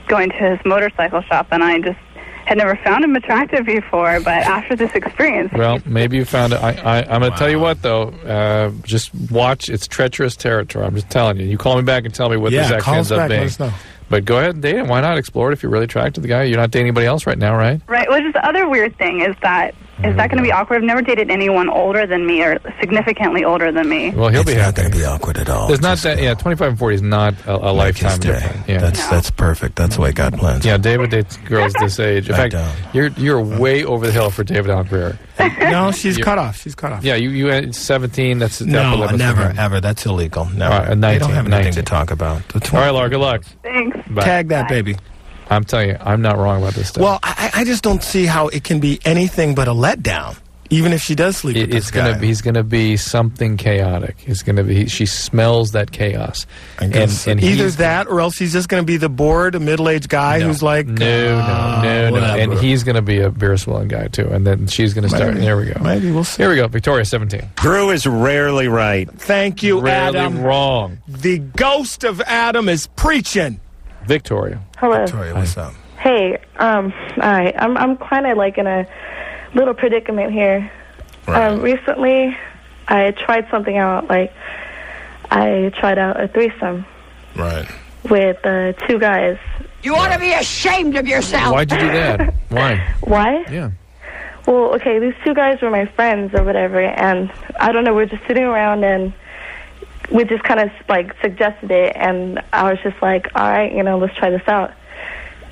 A: going to his motorcycle shop, and I just had never found him attractive before, but after this experience...
B: Well, maybe you found it. I'm going to tell you what, though. Just watch. It's treacherous territory. I'm just telling you. You call me back and tell me what this actually ends up being.
D: Let us know.
B: But go ahead and date him. Why not explore it if you're really attracted to the guy? You're not dating anybody else right now, right?
A: Right. Well, just the other weird thing is that is that going to be awkward? I've never dated anyone older than me or significantly older than me.
B: Well, he'll be happy.
D: It's not going to be awkward at all.
B: There's not that. 25 and 40 is not a lifetime difference. Yeah.
D: That's perfect. That's the way God plans.
B: Yeah, David dates girls this age. In fact, you're way over the hill for David Alan Grier.
D: No, she's cut off. She's cut off.
B: Yeah, you at 17. That's
D: no, never, ever. That's illegal. Never.
B: All right, 19,
D: they don't have anything to talk about.
B: All right, Laura. Good luck.
A: Thanks.
B: Bye.
D: Tag that baby.
B: I'm telling you, I'm not wrong about this stuff.
D: Well, I just don't see how it can be anything but a letdown. Even if she does sleep with this guy.
B: He's going to be something chaotic. He's going to be. She smells that chaos.
D: And either that, or else he's just going to be the bored, middle-aged guy who's like,
B: no. And he's going to be a beer-swilling guy too. And then she's going to start. There we go.
D: Maybe we'll see.
B: Here we go. Victoria, 17.
T: Drew is rarely right.
D: Thank you, Adam.
B: Rarely wrong.
D: The ghost of Adam is preaching.
B: Victoria.
C: Hello.
D: Victoria, what's up?
C: Hey. All right. I'm kind of like in a little predicament here.
D: Right.
C: Recently, I tried something out. Like, I tried out a threesome.
D: Right.
C: With 2 guys.
L: You ought to be ashamed of yourself.
B: Why'd you do that? Why?
C: Why?
B: Yeah.
C: Well, okay, these two guys were my friends or whatever, and I don't know, we're just sitting around and we just kind of like suggested it, and I was just like, all right, let's try this out.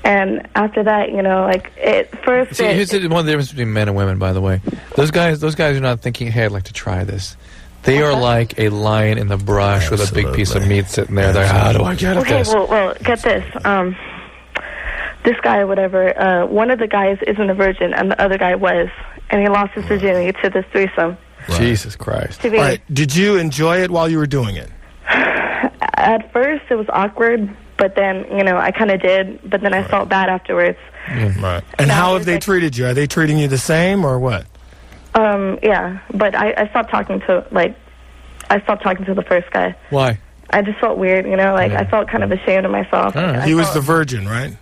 C: And after that, like at first,
B: here's one of the difference between men and women, by the way. Those guys are not thinking, hey, I'd like to try this. They are like a lion in the brush with a big piece of meat sitting there. They're, how do I get at this?
C: Well, get this. This guy or whatever, one of the guys isn't a virgin, and the other guy was, and he lost his virginity to this threesome.
B: Right. Jesus Christ.
D: All right. Did you enjoy it while you were doing it?
C: At first, it was awkward, but then, I kind of did, but then I felt bad afterwards.
D: Right. And how have they treated you? Are they treating you the same or what?
C: Yeah, but I stopped talking to the first guy.
B: Why?
C: I just felt weird, I felt kind of ashamed of myself.
D: He was the virgin, right?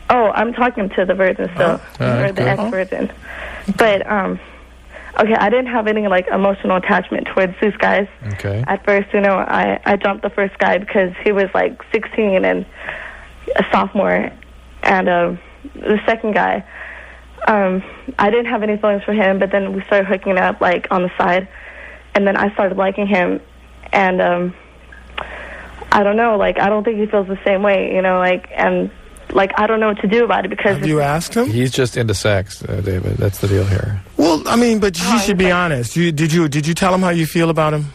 C: Oh, I'm talking to the virgin still, or the ex-virgin. But, okay, I didn't have any, emotional attachment towards these guys.
B: Okay.
C: At first, I jumped the first guy because he was, 16 and a sophomore. And the second guy, I didn't have any feelings for him, but then we started hooking up, on the side. And then I started liking him. And I don't know, I don't think he feels the same way, and... I don't know what to do about it because...
D: Have you asked him?
B: He's just into sex, David. That's the deal here.
D: Well, but you should be honest. Did you tell him how you feel about him?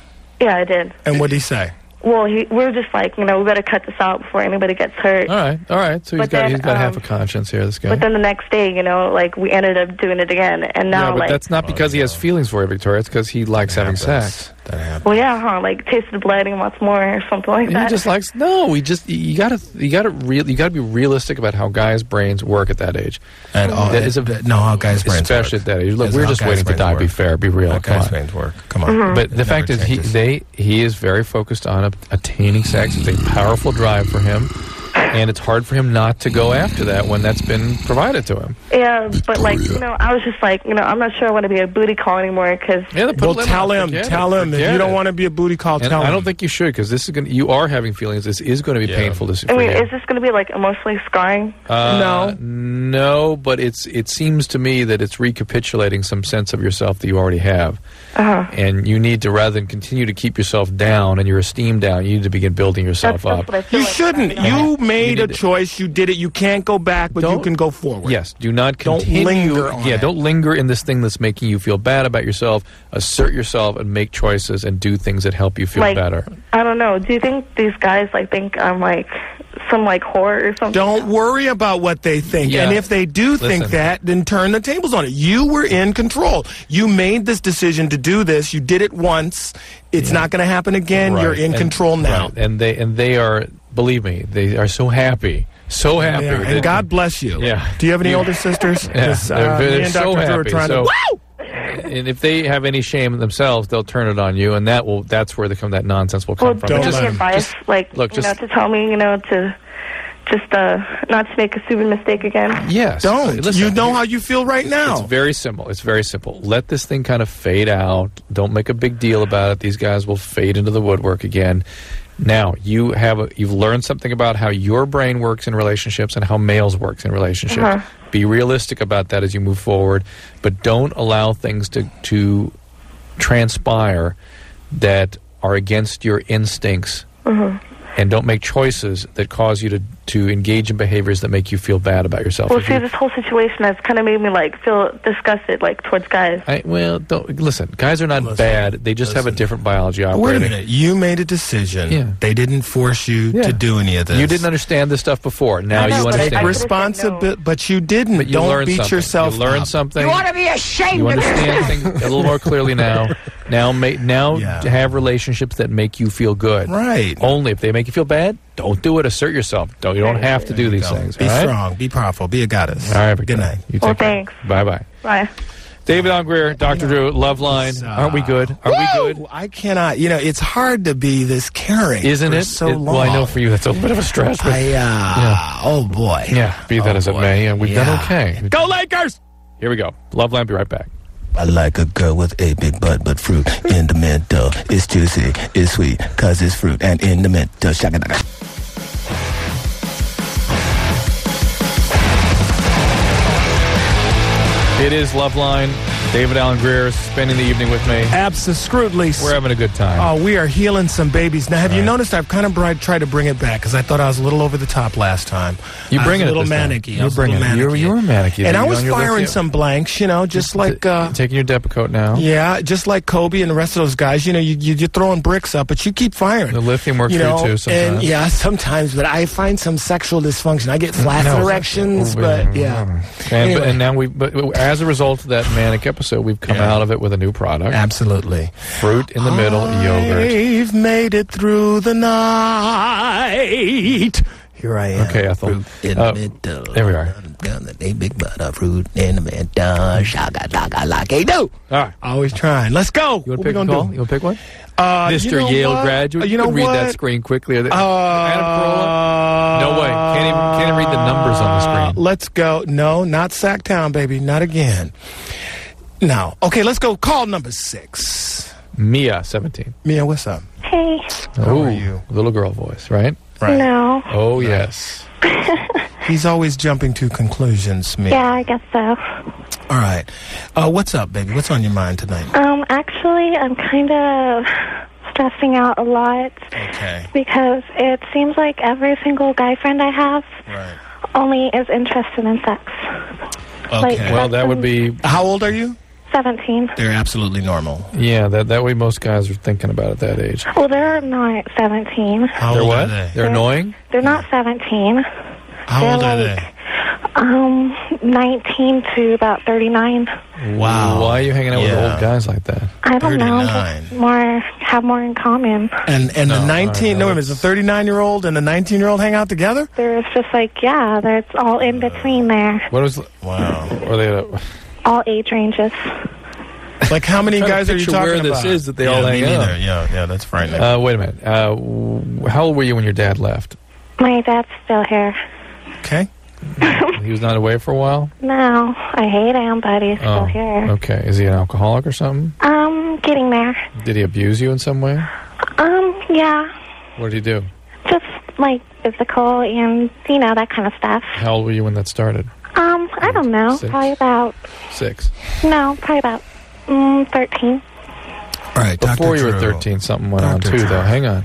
C: Yeah, I did.
D: And what did he say?
C: Well, we're just we better cut this out before anybody gets hurt.
B: All right. So he's got half a conscience here, this guy.
C: But then the next day, we ended up doing it again, and now,
B: but that's not because he has feelings for you, Victoria. It's because he likes having sex.
C: Well, yeah, tasted blood and wants more or something like that.
B: He just likes you gotta be realistic about how guys' brains work at that age.
D: And how guys' brains
B: especially
D: work.
B: At that age. Look, we're just waiting to die. Be fair, be real.
D: How guys' brains work. Come on.
C: Mm-hmm.
B: But the fact is, he is very focused on attaining sex. It's a powerful drive for him. And it's hard for him not to go after that when that's been provided to him.
C: Yeah, but I was just I'm not sure I want to be a booty call anymore because...
D: Well, tell him. If you don't want to be a booty call, tell him.
B: I don't think you should because this is you are having feelings. This is going to be painful for you.
C: Is this going to be emotionally scarring?
B: No, but it seems to me that it's recapitulating some sense of yourself that you already have. And you need to, rather than continue to keep yourself down and your esteem down, you need to begin building yourself up.
D: You shouldn't. You made a choice. You did it. You can't go back, but you can go forward.
B: Yes. Do not continue.
D: Don't linger on it.
B: Don't linger in this thing that's making you feel bad about yourself. Assert yourself and make choices and do things that help you feel better.
C: I don't know. Do you think these guys think I'm some whore or something?
D: Don't worry about what they think.
B: Yeah.
D: And if they do think that, then turn the tables on it. You were in control. You made this decision to do this. You did it once. It's not going to happen again. Right. You're in control now.
B: Right. And they are, believe me, they are so happy. So happy.
D: Yeah. And God bless you.
B: Yeah.
D: Do you have any older sisters?
B: Yeah. They're so happy.
D: Woo!
B: And if they have any shame themselves, they'll turn it on you, and that's where that nonsense will come from.
C: Don't give me advice, to tell me, to just not to make a stupid mistake again.
B: Yes.
D: Don't. Listen, you know how you feel right now.
B: It's very simple. Let this thing kind of fade out. Don't make a big deal about it. These guys will fade into the woodwork again. Now, you've learned something about how your brain works in relationships and how males works in relationships. Be realistic about that as you move forward, but don't allow things to transpire that are against your instincts. And don't make choices that cause you to engage in behaviors that make you feel bad about yourself.
C: Well, this whole situation has kind of made me feel disgusted towards guys.
B: Listen, guys are not bad. They just have a different biology operating.
D: Wait a minute. You made a decision.
B: Yeah.
D: They didn't force you to do any of this.
B: You didn't understand this stuff before. Now you understand.
D: Take responsibility, but you didn't.
B: But you
D: don't beat yourself
B: up. You learned something.
L: You ought to be ashamed.
B: You understand things a little more clearly now. Now have relationships that make you feel good.
D: Right.
B: Only if they make you feel bad, don't do it. Assert yourself. You don't have to do these things.
D: Be strong. Be powerful. Be a goddess.
B: All right.
D: Good night.
C: Thanks.
B: Bye-bye.
C: Bye.
B: David Alan Grier, Dr. Drew, Loveline. Aren't we good? Are we good?
D: I cannot. It's hard to be this caring.
B: Isn't it?
D: So long.
B: Well, I know for you that's a bit of a stretch. But
D: oh, boy.
B: Yeah, be that as it may. And we've done okay.
D: Go Lakers!
B: Here we go. Loveline, be right back.
F: I like a girl with a big butt, but fruit in the middle. It's juicy, it's sweet, cause it's fruit, and in the middle. Shaka-daka.
B: It is Loveline. David Alan Grier is spending the evening with me.
D: Absolutely.
B: We're having a good time.
D: Oh, we are healing some babies. Now, have you noticed I've kind of tried to bring it back because I thought I was a little over the top last time.
B: You bring it
D: a little
B: manicky.
D: You
B: were manicky.
D: And I was firing some blanks, just like...
B: taking your Depakote now.
D: Yeah, just like Kobe and the rest of those guys. You're throwing bricks up, but you keep firing.
B: The lithium works for you, too, sometimes.
D: And, yeah, sometimes, but I find some sexual dysfunction. I get flaccid erections, but, yeah.
B: Anyway. And now but as a result of that manic episode, we've come out of it with a new product.
D: Absolutely.
B: Fruit in the middle, yogurt.
D: I've made it through the night. Here I am.
B: Okay, Ethel.
D: Fruit in the middle.
B: There we are.
D: A big butter fruit in the middle. Shaka shaka like a do.
B: All right.
D: Always trying. Let's go.
B: You want to pick a call? You want to pick one? Mr. Yale graduate.
D: You know
B: can read that screen quickly. Adam Carolla? No way. Can't even read the numbers on the screen.
D: Let's go. No, not Sacktown, baby. Not again. No. Okay, let's go. Call number 6.
B: Mia, 17.
D: Mia, what's up?
U: Hey.
D: How are you?
B: Little girl voice, right?
D: Right.
U: No.
B: Oh, yes.
D: He's always jumping to conclusions, Mia.
U: Yeah, I guess so.
D: All right. What's up, baby? What's on your mind tonight?
U: Actually, I'm kind of stressing out a lot.
D: Okay.
U: Because it seems like every single guy friend I have only is interested in sex.
D: Okay.
B: Well, that would be...
D: How old are you?
U: 17.
D: They're absolutely normal.
B: Yeah, that way most guys are thinking about at that age.
U: Well, they're not 17.
D: How
B: they're
D: old
B: what?
D: are they?
B: They're annoying?
U: They're not 17.
D: How old are they?
U: 19 to about 39.
D: Wow.
B: Why are you hanging out with old guys like that?
U: I don't
D: 39.
U: know. Have more in common.
D: And the 19, no, wait a minute, the 39-year-old and the 19-year-old hang out together?
U: There's just that's all in between there.
B: What was?
D: Wow.
B: Are they?
U: All age ranges.
D: Like how many guys are you talking
B: where
D: about?
B: This is that they all hang out.
D: Yeah, that's frightening.
B: Wait a minute. How old were you when your dad left?
U: My dad's still here.
D: Okay.
B: He was not away for a while?
U: No, I hate him, but he's still here.
B: Okay. Is he an alcoholic or something?
U: Getting there.
B: Did he abuse you in some way?
U: Yeah.
B: What did he do?
U: Just like physical and, that kind of stuff.
B: How old were you when that started?
U: I don't know.
B: 6?
U: Probably about...
B: 6?
U: No, probably about 13.
D: All right,
B: before you were 13, something went on too, though. Hang on.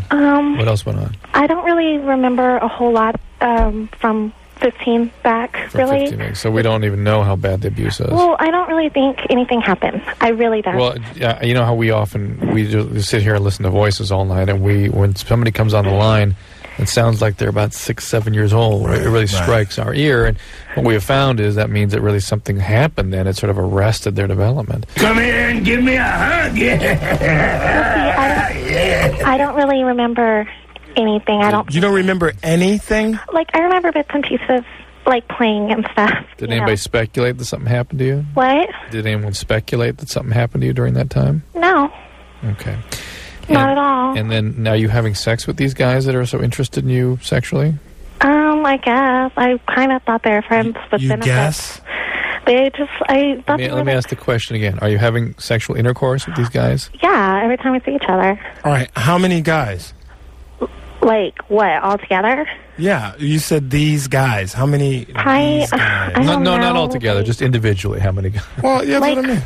B: What else went on?
U: I don't really remember a whole lot from 15 back, really.
B: 15, so we don't even know how bad the abuse is.
U: Well, I don't really think anything happened. I really don't.
B: Well, you know how we just sit here and listen to voices all night, and when somebody comes on the line, it sounds like they're about 6, 7 years old. It really strikes our ear, and what we have found is that means that really something happened, and it sort of arrested their development.
L: Come here and give me a hug.
U: I don't really remember anything.
D: You don't remember anything?
U: Like, I remember bits and pieces, like playing and stuff.
B: Did anybody speculate that something happened to you?
U: What?
B: Did anyone speculate that something happened to you during that time?
U: No.
B: Okay.
U: Not at all.
B: And then, now you having sex with these guys that are so interested in you sexually?
U: I guess. I kind of thought they were friends with benefits.
D: Guess?
U: They just,
B: Let me ask the question again. Are you having sexual intercourse with these guys?
U: Yeah, every time we see each other.
D: All right, how many guys?
U: Like, what, all together?
D: Yeah, you said these guys. How many these guys?
U: I don't know.
B: Not all together, just individually. How many guys?
D: Well, yeah, that's what I mean.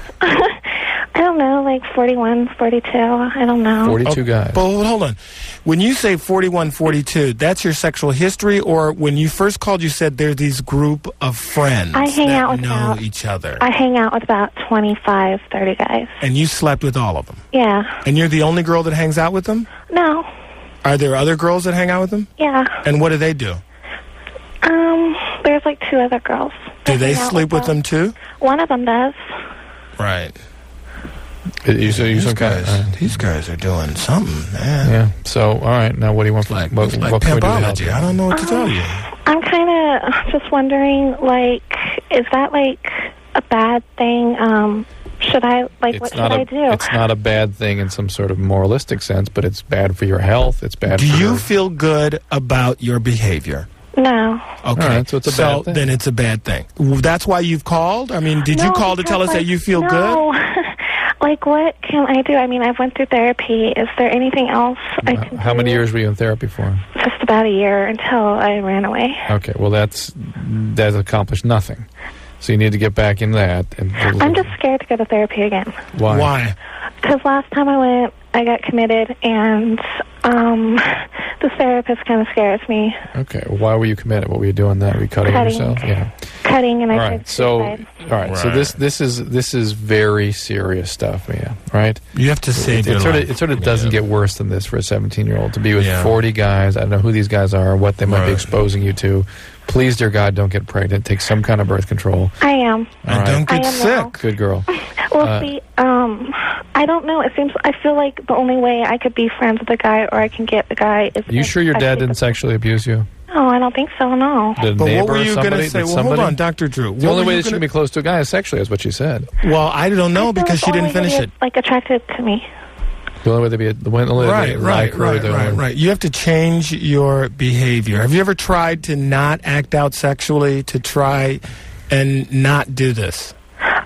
U: I don't know, like 41, 42. I don't know.
B: 42 guys.
D: But hold on. When you say 41, 42, that's your sexual history, or when you first called, you said there's these group of friends
U: I hang
D: that
U: out with
D: know each other.
U: I hang out with about 25, 30 guys.
D: And you slept with all of them?
U: Yeah.
D: And you're the only girl that hangs out with them?
U: No.
D: Are there other girls that hang out with them?
U: Yeah.
D: And what do they do?
U: There's like 2 other girls.
D: Do they sleep with them too?
U: One of them does.
D: Right.
B: These
D: guys are doing something, man.
B: Yeah. So, all right. Now, what do you want?
D: What
B: pimpology?
D: I don't know what to tell you.
U: I'm kind of just wondering, like, is that like a bad thing? Should I what should I do?
B: It's not a bad thing in some sort of moralistic sense, but it's bad for your health. It's bad.
D: Do you feel good about your behavior?
U: No.
D: Okay.
B: Right, so it's a bad thing.
D: Then it's a bad thing. That's why you've called? I mean, did you call to tell us that you feel good?
U: Like, what can I do? I mean, I've went through therapy. Is there anything else I can do?
B: How many years were you in therapy for?
U: Just about a year until I ran away.
B: Okay, well, that's accomplished nothing. So you need to get back in that.
C: I'm just scared to go to therapy again.
B: Why?
C: Because last time I went, I got committed, and the therapist kind of scares me.
B: Okay. Well, why were you committed? What were you doing then? Were you cutting yourself? Yeah.
C: Cutting, and
B: all
C: I
B: right. So this is very serious stuff, Mia. Right?
D: You have to save your life.
B: It sort of doesn't get worse than this for a 17-year-old to be with 40 guys. I don't know who these guys are, what they might be exposing you to. Please, dear God, don't get pregnant. Take some kind of birth control.
C: I am.
D: And don't get sick.
C: Now.
B: Good girl.
C: Well, see, I don't know. I feel like the only way I could be friends with a guy or I can get a guy is...
B: You sure your dad didn't sexually abuse you?
C: No, I don't think so, no.
B: But
D: what were you going to say? Well, hold on, Dr. Drew.
B: The only way that she can be close to a guy is sexually, is what she said.
D: Well, I don't know because she didn't finish it.
C: Like, attracted to me.
B: The only way to be
D: right. You have to change your behavior. Have you ever tried to not act out sexually, to try and not do this?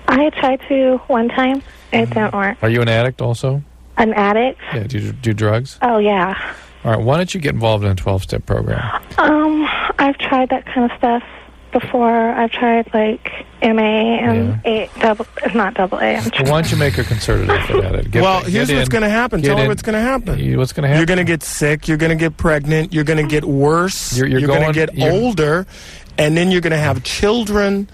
C: I tried to one time. It didn't work.
B: Are you an addict also?
C: An addict?
B: Yeah. Do you do drugs?
C: Oh, yeah.
B: All right. Why don't you get involved in a 12-step program?
C: I've tried that kind of stuff before. I've tried like MA and not double A.
B: Well, why don't you make a concerted effort at it?
D: Here's what's going to happen. Tell her what's going to happen.
B: What's going to happen?
D: You're going to get sick. You're going to get pregnant. You're going to get worse. You're going to get older, and then you're going to have children,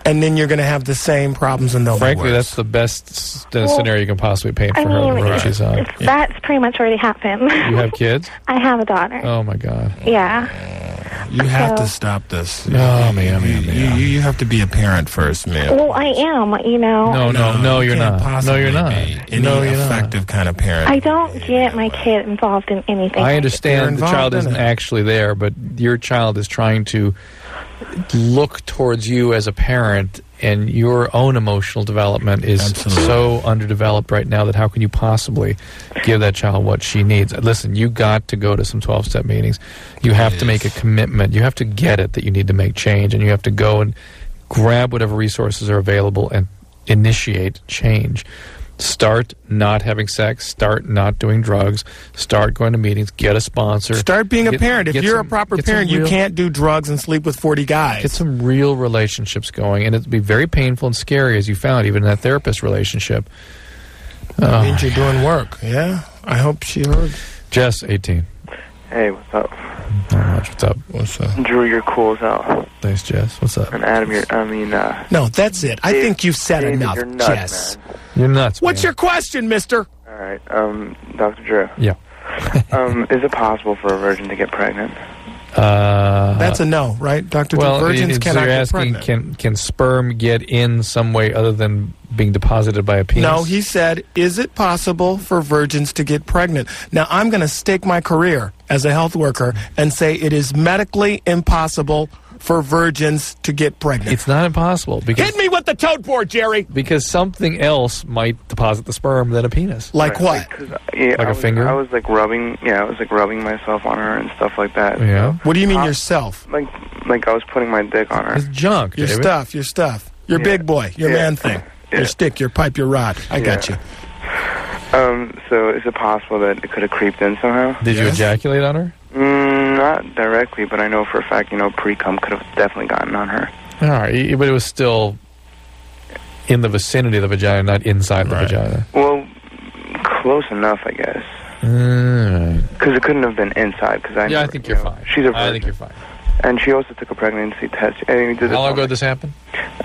D: and then you're going to have the same problems and they'll
B: Frankly,
D: be worse.
B: that's the best scenario you can possibly paint for her when she's on.
C: That's pretty much already happened.
B: You have kids?
C: I have a daughter.
B: Oh, my God.
C: Yeah.
D: You have to stop this.
B: Oh, man.
D: You have to be a parent first, man.
C: Well, I am, you know.
B: No, you're not. No, you're not.
D: Any effective kind of parent.
C: I don't get my kid involved in anything.
B: I understand the child isn't actually there, but your child is trying to look towards you as a parent, and your own emotional development is so underdeveloped right now that how can you possibly give that child what she needs? Listen, you got to go to some 12-step meetings. You have to make a commitment. You have to get it that you need to make change, and you have to go and grab whatever resources are available and initiate change. Start not having sex. Start not doing drugs. Start going to meetings. Get a sponsor.
D: Start being a parent. If you're a proper parent, you can't do drugs and sleep with 40 guys.
B: Get some real relationships going, and it'll be very painful and scary, as you found, even in that therapist relationship.
D: That means you're doing work. Yeah, I hope she heard.
B: Jess, 18.
G: Hey, what's up?
B: Not much. What's up?
D: What's up?
G: Drew, you're cool as hell.
B: Thanks, Jess. What's up?
G: And Adam,
D: No, that's it. I think you've said
G: David,
D: enough,
G: you're nuts,
D: Jess.
G: Man.
B: You're nuts,
D: What's your question, mister?
G: All right, Dr. Drew.
B: Yeah.
G: Is it possible for a virgin to get pregnant?
D: That's a no, right, Dr. Drew? Virgins cannot get pregnant.
B: Can sperm get in some way other than being deposited by a penis?
D: No, he said, is it possible for virgins to get pregnant? Now, I'm going to stake my career as a health worker and say it is medically impossible for virgins to get pregnant.
B: It's not impossible. Because
D: hit me with the toad board, Jerry!
B: Because something else might deposit the sperm than a penis.
D: Like what?
G: Like
B: a finger?
G: I was like rubbing myself on her and stuff like that.
B: Yeah.
D: What do you mean yourself?
G: Like I was putting my dick on her.
B: It's junk,
D: Your
B: David.
D: stuff. Your big boy. Your man thing. Your stick, your pipe, your rod. I got you.
G: So is it possible that it could have creeped in somehow?
B: Did you ejaculate on her?
G: Not directly, but I know for a fact, pre-cum could have definitely gotten on her.
B: All right, but it was still in the vicinity of the vagina, not inside the vagina.
G: Well, close enough, I guess. Because it couldn't have been inside.
B: I think you're fine.
G: She's a virgin.
B: I think you're fine.
G: And she also took a pregnancy test.
B: How long ago did this happen?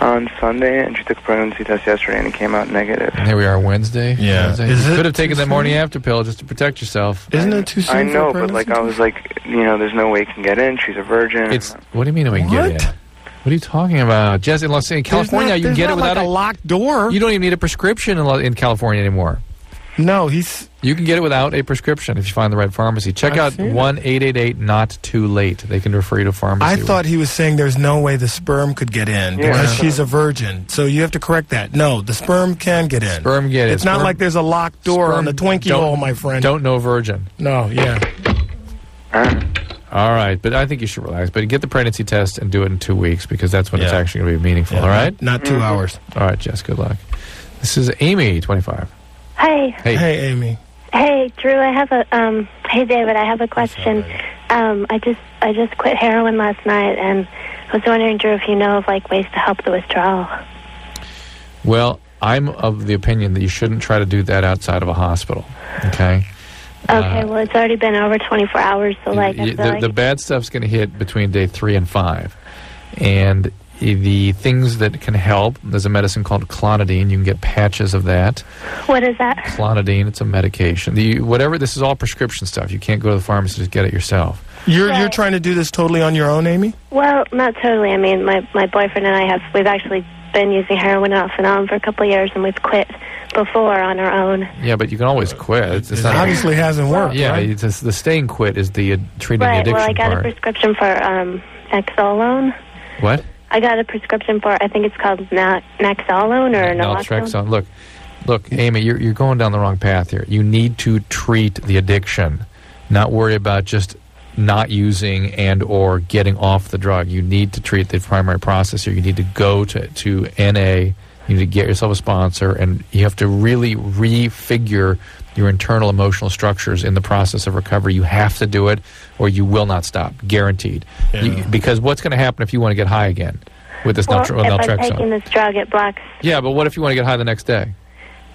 G: On Sunday, and she took a pregnancy test yesterday, and it came out negative.
B: And here we are, Wednesday.
D: Yeah.
B: Wednesday. You could have taken that morning after pill just to protect yourself.
D: Isn't it too soon?
G: I know, but I was like, there's no way it can get in. She's a virgin.
B: What do you mean we can get in? What are you talking about? Jesse, in California, you can get it without
D: a locked door.
B: You don't even need a prescription in California anymore.
D: No,
B: you can get it without a prescription if you find the right pharmacy. Check out 1-888-NOT-TOO-LATE. They can refer you to pharmacy.
D: I thought he was saying there's no way the sperm could get in because she's a virgin. So you have to correct that. No, the sperm can get in.
B: Sperm get in.
D: It's not like there's a locked door on the Twinkie hole, my friend.
B: Don't know virgin.
D: No, yeah.
B: All right, but I think you should relax. But get the pregnancy test and do it in 2 weeks because that's when it's actually going to be meaningful, all right?
D: Not 2 hours.
B: All right, Jess, good luck. This is Amy, 25.
C: Hey.
D: Hey, Amy.
C: Hey, Drew, I have hey, David, I have a question. I just quit heroin last night, and
E: I was wondering, Drew, if you know of like ways to help the withdrawal.
B: Well, I'm of the opinion that you shouldn't try to do that outside of a hospital. Okay.
E: Okay. Well, it's already been over 24 hours, so like I feel like
B: the bad stuff's going to hit between day 3 and 5, and the things that can help. There's a medicine called clonidine. You can get patches of that.
E: What is that?
B: Clonidine. It's a medication. This is all prescription stuff. You can't go to the pharmacy to get it yourself.
D: You're trying to do this totally on your own, Amy?
E: Well, not totally. I mean, my boyfriend and I we've actually been using heroin off and on for a couple of years, and we've quit before on our own.
B: Yeah, but you can always quit.
D: It obviously hasn't worked.
B: Yeah,
D: right?
B: the staying quit is the treating the addiction
E: Well, I got
B: part.
E: a prescription for Nexolone.
B: What?
E: I got a prescription for, I think it's called Nexolone or Naloxone.
B: Look, Amy, you're going down the wrong path here. You need to treat the addiction, not worry about just not using and or getting off the drug. You need to treat the primary process here. You need to go to NA. You need to get yourself a sponsor, and you have to really refigure your internal emotional structures in the process of recovery. You have to do it, or you will not stop, guarenteed.
D: Yeah.
B: Because what's going to happen if you want to get high again with this naltrexone?
E: If I'm taking this drug, it blocks.
B: Yeah, but what if you want to get high the next day?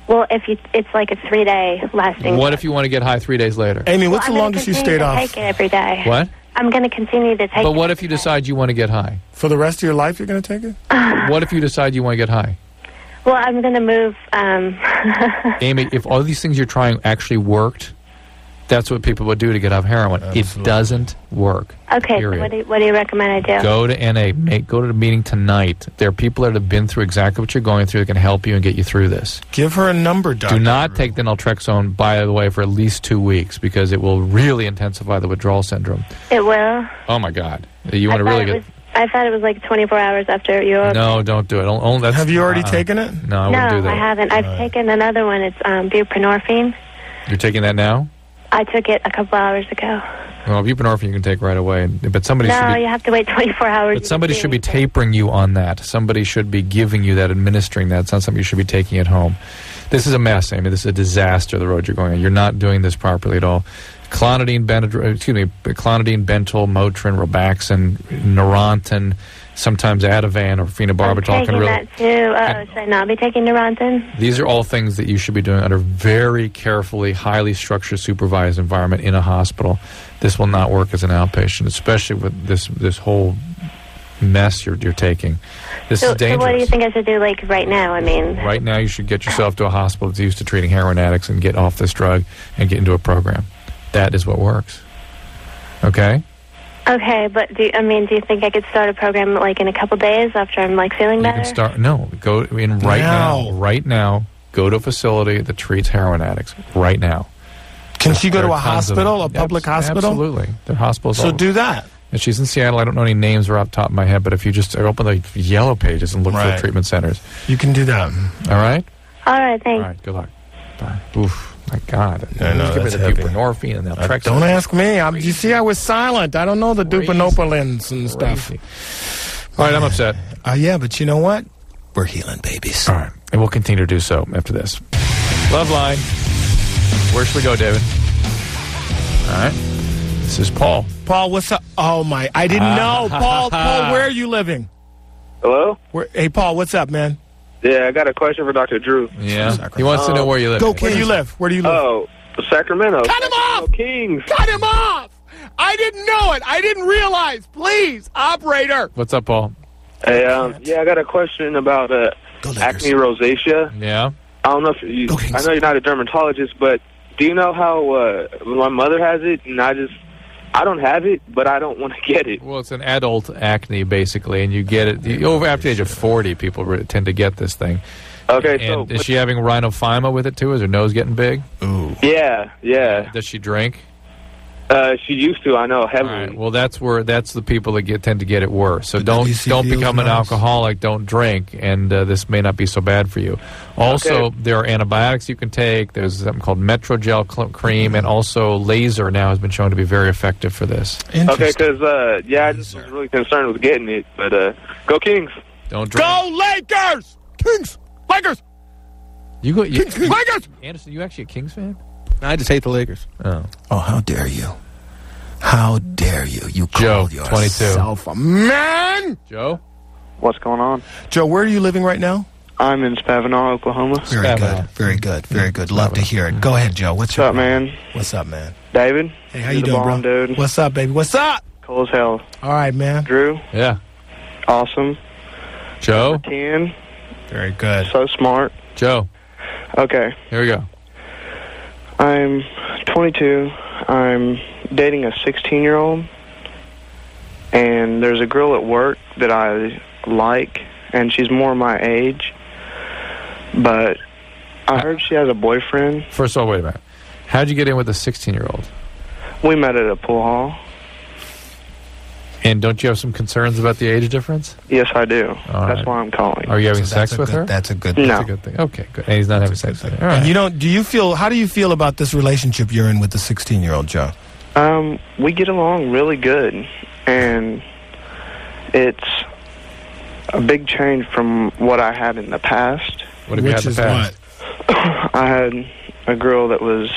E: Well, it's like a 3-day lasting.
B: What if you want to get high 3 days later?
D: Amy, what's the longest you stayed off?
E: Take it every day.
B: What?
E: I'm going to continue to take it.
B: But what if you decide you want to get high?
D: For the rest of your life, you're going to take it?
B: What if you decide you want to get high?
E: Well, I'm going to move.
B: Amy, if all these things you're trying actually worked, that's what people would do to get off heroin. Absolutely. It doesn't work.
E: Okay, so what do you recommend I do?
B: Go to NA. Go to the meeting tonight. There are people that have been through exactly what you're going through that can help you and get you through this.
D: Give her a number, Doctor.
B: Do not take the naltrexone, by the way, for at least 2 weeks, because it will really intensify the withdrawal syndrome.
E: It will?
B: Oh, my God. You want to really get...
E: I thought it was like 24 hours after you were...
B: No, don't do it.
D: Have you already taken it?
B: No, I wouldn't do that.
E: No, I haven't. I've taken another one. It's buprenorphine.
B: You're taking that now?
E: I took it a couple hours ago.
B: Well, buprenorphine you can take right away, but somebody should be...
E: No, you have to wait 24 hours.
B: But somebody should be tapering you on that. Somebody should be giving you that, administering that. It's not something you should be taking at home. This is a mess, Amy. This is a disaster, the road you're going on. You're not doing this properly at all. Clonidine, Clonidine, Bentyl, Motrin, Robaxin, Neurontin, sometimes Ativan or phenobarbital can really...
E: I'm taking that too. Should I not be taking Neurontin?
B: These are all things that you should be doing under very carefully, highly structured, supervised environment in a hospital. This will not work as an outpatient, especially with this whole mess you're taking. This is dangerous.
E: So what do you think I should do, like, right now? I mean...
B: Right now you should get yourself to a hospital that's used to treating heroin addicts and get off this drug and get into a program. That is what works. Okay?
E: Okay, but do you think I could start a program like in a couple days after I'm like feeling better?
B: You can start. No, go in right now. Go to a facility that treats heroin addicts right now.
D: Can she go to a hospital, a public hospital?
B: Absolutely, there are hospitals.
D: So do that.
B: And she's in Seattle. I don't know any names right off the top of my head, but if you just open the yellow pages and look for treatment centers,
D: you can do that.
B: All right.
E: All right. Thanks.
B: All right. Good luck. Bye. Oof. My God.
D: I know,
B: give me the buprenorphine and naltrexone.
D: Don't ask me. You see, I was silent. I don't know the dupanopalins and stuff.
B: All right, I'm upset.
D: Yeah, but you know what? We're healing babies.
B: All right, and we'll continue to do so after this. Loveline. Where should we go, David? All right. This is Paul.
D: Paul, what's up? Oh, my. I didn't know. Paul, where are you living?
V: Hello?
D: Hey, Paul, what's up, man?
V: Yeah, I got a question for Dr. Drew.
B: Yeah, he wants to know where you live.
D: Where do you live? Where do you live?
V: Oh, Sacramento.
D: Cut him off!
V: Kings.
D: Cut him off! I didn't know it. I didn't realize. Please, operator.
B: What's up, Paul?
V: Hey, yeah, I got a question about acne rosacea.
B: Yeah.
V: I don't know if you... I know you're not a dermatologist, but do you know how my mother has it, and I don't have it, but I don't want to get it.
B: Well, it's an adult acne, basically, and you get it over after the age of 40. People tend to get this thing.
V: Okay,
B: and is she having rhinophyma with it too? Is her nose getting big?
D: Ooh.
V: Yeah.
B: Does she drink?
V: She used to. I know heavily.
B: All right. Well, that's the people that tend to get it worse. So don't become an alcoholic. Don't drink, and this may not be so bad for you. Also, there are antibiotics you can take. There's something called Metrogel cream, and also laser now has been shown to be very effective for this.
V: Okay, because I just was really concerned with getting it, but go Kings!
B: Don't drink.
D: Go Lakers! Kings! Lakers!
B: Kings!
D: Lakers!
B: Anderson, you actually a Kings fan?
H: I just hate the Lakers.
B: Oh,
F: how dare you?
D: How dare you? You call
B: Joe, 22.
D: yourself a man?
B: Joe?
G: What's going on?
D: Joe, where are you living right now?
G: I'm in Spavinaw, Oklahoma.
D: Very good. Very good. Very good. Love to hear it. Go ahead, Joe. What's
G: up, man?
D: What's up, man?
G: David?
D: Hey, how you doing, bro?
G: Dude.
D: What's up, baby? What's up?
G: Cool as hell.
D: All right, man.
G: Drew?
B: Yeah.
G: Awesome.
B: Joe?
G: Number 10.
D: Very good.
G: So smart.
B: Joe?
G: Okay.
B: Here we go.
G: I'm 22. I'm dating a 16-year-old. And there's a girl at work that I like, and she's more my age. But I heard she has a boyfriend.
B: First of all, wait a minute. How'd you get in with a 16-year-old?
G: We met at a pool hall.
B: And don't you have some concerns about the age difference?
G: Yes, I do.
B: All
G: That's
B: right.
G: why I'm calling.
B: Are you having sex with her?
D: That's a good
G: No.
B: That's a good thing. Okay, good. And he's not having sex with her. All right.
D: And you don't, how do you feel about this relationship you're in with the 16-year-old, Joe?
G: We get along really good. And it's a big change from what I had in the past.
B: What have you had in the past?
G: I had a girl that was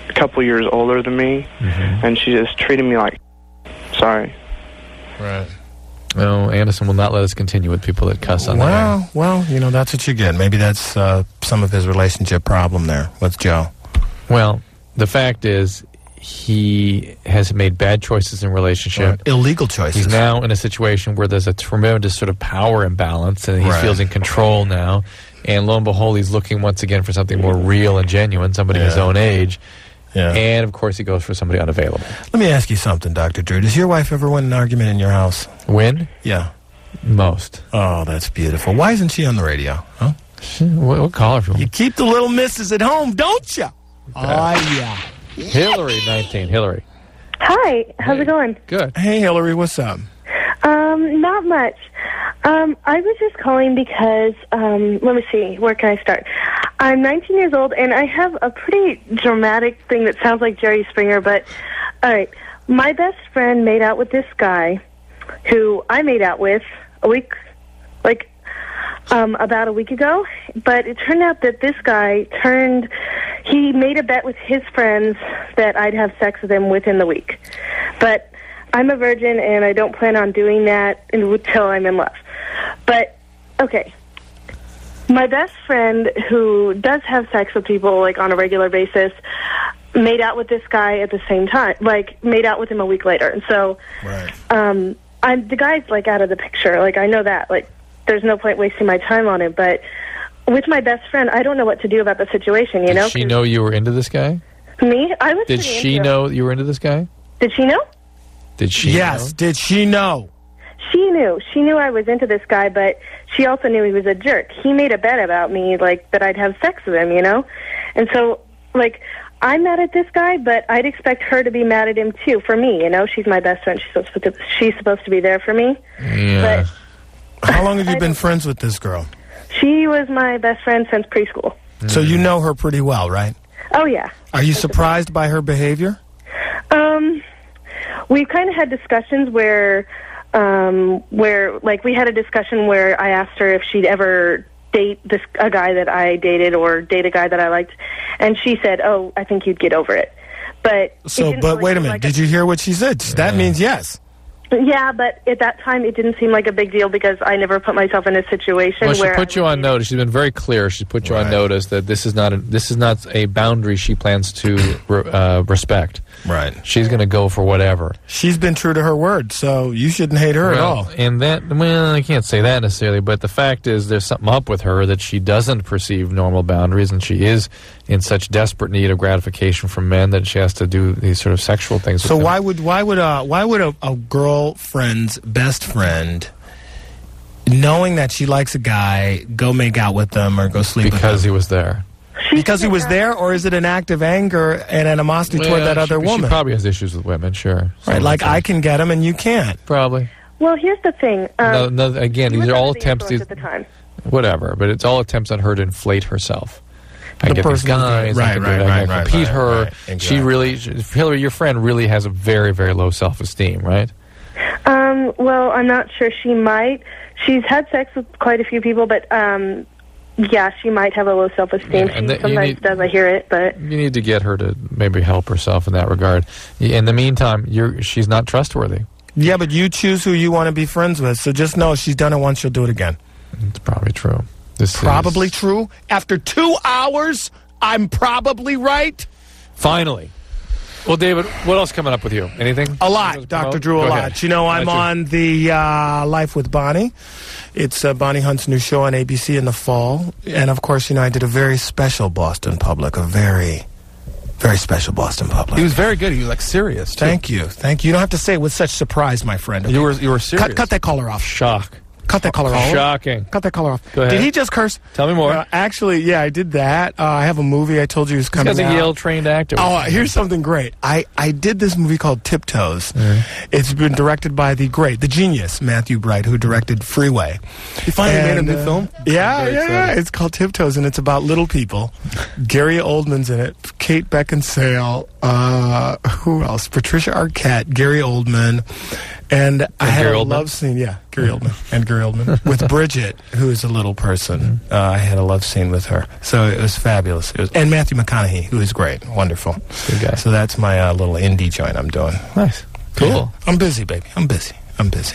G: a couple years older than me, and she just treated me like sorry.
B: Right. No, Anderson will not let us continue with people that cuss on the air.
D: Well, that's what you get. Maybe that's some of his relationship problem there with Joe.
B: Well, the fact is, he has made bad choices in relationship.
D: Illegal choices.
B: He's now in a situation where there's a tremendous sort of power imbalance, and he feels in control now. And lo and behold, he's looking once again for something more real and genuine, somebody his own age. Yeah. And, of course, he goes for somebody unavailable.
D: Let me ask you something, Dr. Drew. Does your wife ever win an argument in your house?
B: Win?
D: Yeah.
B: Most.
D: Oh, that's beautiful. Why isn't she on the radio? Huh?
B: We'll call her from.
D: You keep the little missus at home, don't you? Oh, yeah.
B: Hillary, 19. Hillary.
C: Hi, how's it going?
B: Good.
D: Hey, Hillary, what's up?
C: Not much. I was just calling because, let me see, where can I start? I'm 19 years old, and I have a pretty dramatic thing that sounds like Jerry Springer, but, all right, my best friend made out with this guy who I made out with about a week ago, but it turned out that this guy he made a bet with his friends that I'd have sex with him within the week. But I'm a virgin, and I don't plan on doing that until I'm in love. But, okay, my best friend, who does have sex with people, on a regular basis, made out with this guy at the same time, made out with him a week later. And so, the guy's, out of the picture. I know that. There's no point wasting my time on it. But with my best friend, I don't know what to do about the situation,
B: Did she know you were into this guy?
C: Me? I was.
B: Did she know you were into this guy?
C: Did she know?
B: Did she
D: Yes.
B: know?
D: Did she know?
C: She knew. She knew I was into this guy, but she also knew he was a jerk. He made a bet about me, that I'd have sex with him, And so, I'm mad at this guy, but I'd expect her to be mad at him, too, for me, She's my best friend. She's supposed to be there for me.
B: Yeah.
C: But
D: how long have you been friends with this girl?
C: She was my best friend since preschool.
D: So you know her pretty well, right?
C: Oh, yeah.
D: Are you surprised by her behavior?
C: We've kind of had discussions where we had a discussion where I asked her if she'd ever date a guy that I dated or date a guy that I liked, and she said, "Oh, I think you'd get over it." But
D: wait a minute. Did you hear what she said? That means yes.
C: Yeah, but at that time it didn't seem like a big deal because I never put myself in a situation
B: Well,
C: where
B: she put you on notice. She's been very clear. She put you on notice that this is not a boundary she plans to respect.
D: Right.
B: She's going to go for whatever.
D: She's been true to her word, so you shouldn't hate her at all.
B: And I can't say that necessarily, but the fact is there's something up with her that she doesn't perceive normal boundaries, and she is in such desperate need of gratification from men that she has to do these sort of sexual things.
D: So
B: with
D: why would a girlfriend's best friend, knowing that she likes a guy, go make out with them or go sleep with them?
B: Because he was there.
D: Because he was there, or is it an act of anger and animosity toward that other woman?
B: She probably has issues with women, sure.
D: Right, I can get him and you can't.
B: Probably.
C: Well, here's the thing.
B: Again, these are all attempts.
C: At the time.
B: Whatever, but it's all attempts on her to inflate herself. I
D: The
B: get these
D: person-
B: guys.
D: right,
B: I compete her.
D: right, exactly.
B: She really, Hillary, your friend really has a very, very low self-esteem, right?
C: Well, I'm not sure. She might. She's had sex with quite a few people, but Yeah, she might have a low self-esteem. She sometimes does. I hear it, but
B: you need to get her to maybe help herself in that regard. In the meantime, she's not trustworthy.
D: Yeah, but you choose who you want to be friends with. So just know she's done it once, she'll do it again.
B: It's probably true.
D: Probably true. After 2 hours, I'm probably right.
B: Finally. Well, David, what else coming up with you? Anything?
D: A lot, Dr. Drew, a lot. You know, I'm on the Life with Bonnie. It's Bonnie Hunt's new show on ABC in the fall. And, of course, you know, I did a very special Boston Public, a very, very special Boston Public.
H: He was very good. He was, like, serious, too.
D: Thank you. Thank you. You don't have to say it with such surprise, my friend. Okay?
H: You were serious.
D: Cut that collar off.
B: Shock.
D: Cut that collar off.
B: Shocking.
D: Cut that collar off.
B: Go ahead.
D: Did he just curse?
B: Tell me more.
D: Actually, yeah, I did that. I have a movie I told you is coming out.
B: He's a Yale-trained actor.
D: Oh, here's something great. I did this movie called Tiptoes. It's been directed by the genius, Matthew Bright, who directed Freeway.
H: He finally made a new film?
D: Yeah. It's called Tiptoes, and it's about little people. Gary Oldman's in it. Kate Beckinsale. Who else? Patricia Arquette. Gary Oldman. And I had a love scene, Gary Oldman, and Gary Oldman, with Bridget, who is a little person. I had a love scene with her. So it was fabulous. And Matthew McConaughey, who is great, wonderful.
B: Good guy.
D: So that's my little indie joint I'm doing.
B: Nice. Cool.
D: Yeah. I'm busy, baby. I'm busy.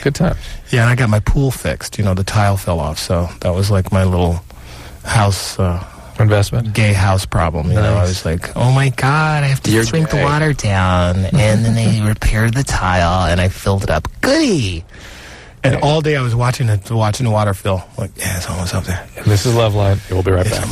B: Good time.
D: Yeah, and I got my pool fixed. You know, the tile fell off, so that was like my little house...
B: investment,
D: gay house problem. You know, I was like, oh my God, I have to shrink the water down, and then they repaired the tile, and I filled it up. Goody. And all day I was watching the water fill. Like, yeah, it's almost up there.
B: And this is Loveline. We'll be right back.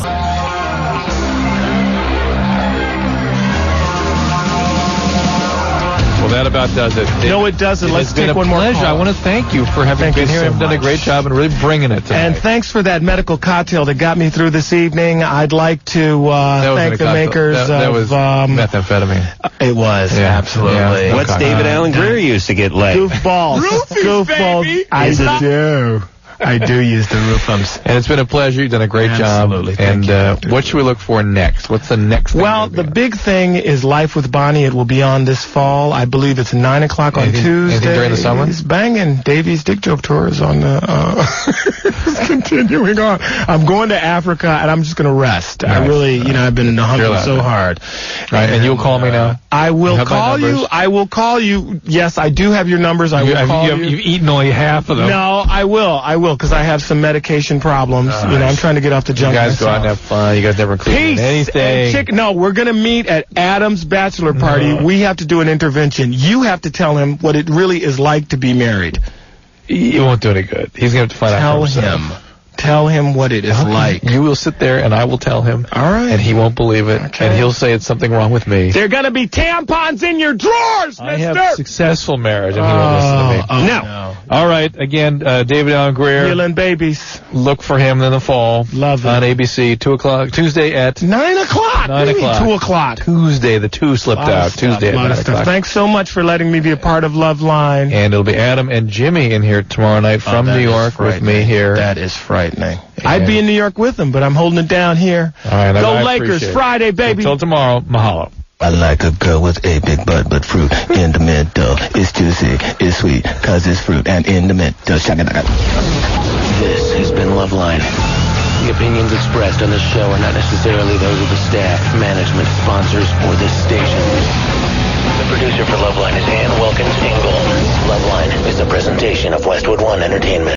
B: Well, that about does it.
D: No, it doesn't. Let's take one more call.
B: I want to thank you for having been here and done a great job and really bringing it tonight.
D: And thanks for that medical cocktail that got me through this evening. I'd like to thank the makers
B: that was methamphetamine.
D: It was, absolutely.
T: Yeah, what's David Alan Grier used to get laid?
D: Goofballs. Goofballs. I do use the Roofums.
B: And it's been a pleasure. You've done a great job. And what should we look for next? What's the next thing?
D: Well, the big thing is Life with Bonnie. It will be on this fall. I believe it's 9 o'clock on Tuesday.
B: Anything during the summer?
D: He's banging. Davies Dick Joke Tour is on it's continuing on. I'm going to Africa, and I'm just going to rest. Nice. I really, I've been humping so hard.
B: Right, and you'll call me now?
D: I will call you. I will call you. Yes, I do have your numbers. I will call you.
B: You've eaten only half of them.
D: No, I will, because I have some medication problems. I'm trying to get off the junk.
B: You guys go out and have fun. You guys never include anything.
D: No, we're going to meet at Adam's bachelor party. We have to do an intervention. You have to tell him what it really is like to be married.
B: You won't do any good. He's going to have to find out for himself.
D: Tell him what it is like.
B: You will sit there, and I will tell him.
D: All right.
B: And he won't believe it. Okay. And he'll say it's something wrong with me.
D: There are going to be tampons in your drawers, mister!
B: I have successful marriage, and he won't listen to me.
D: No.
B: All right. Again, David Alan Grier.
D: Healing babies.
B: Look for him in the fall.
D: Love it.
B: On ABC, 2 o'clock. Tuesday at
D: 9 o'clock.
B: 9 o'clock.
D: 2 o'clock.
B: Tuesday. The 2 slipped out. Tuesday at 9 o'clock.
D: Thanks so much for letting me be a part of Loveline.
B: And it'll be Adam and Jimmy in here tomorrow night from New York with me here.
D: That is frightening. I'd be in New York with them, but I'm holding it down here.
B: All right,
D: Go Lakers, Friday, baby.
B: Until tomorrow, mahalo.
F: I like a girl with a big butt, but fruit in the middle. It's juicy, it's sweet, cause it's fruit, and in the middle. Shaka-daka.
I: This has been Loveline. The opinions expressed on this show are not necessarily those of the staff, management, sponsors, or this station. The producer for Loveline is Ann Wilkins Ingle. Loveline is a presentation of Westwood One Entertainment.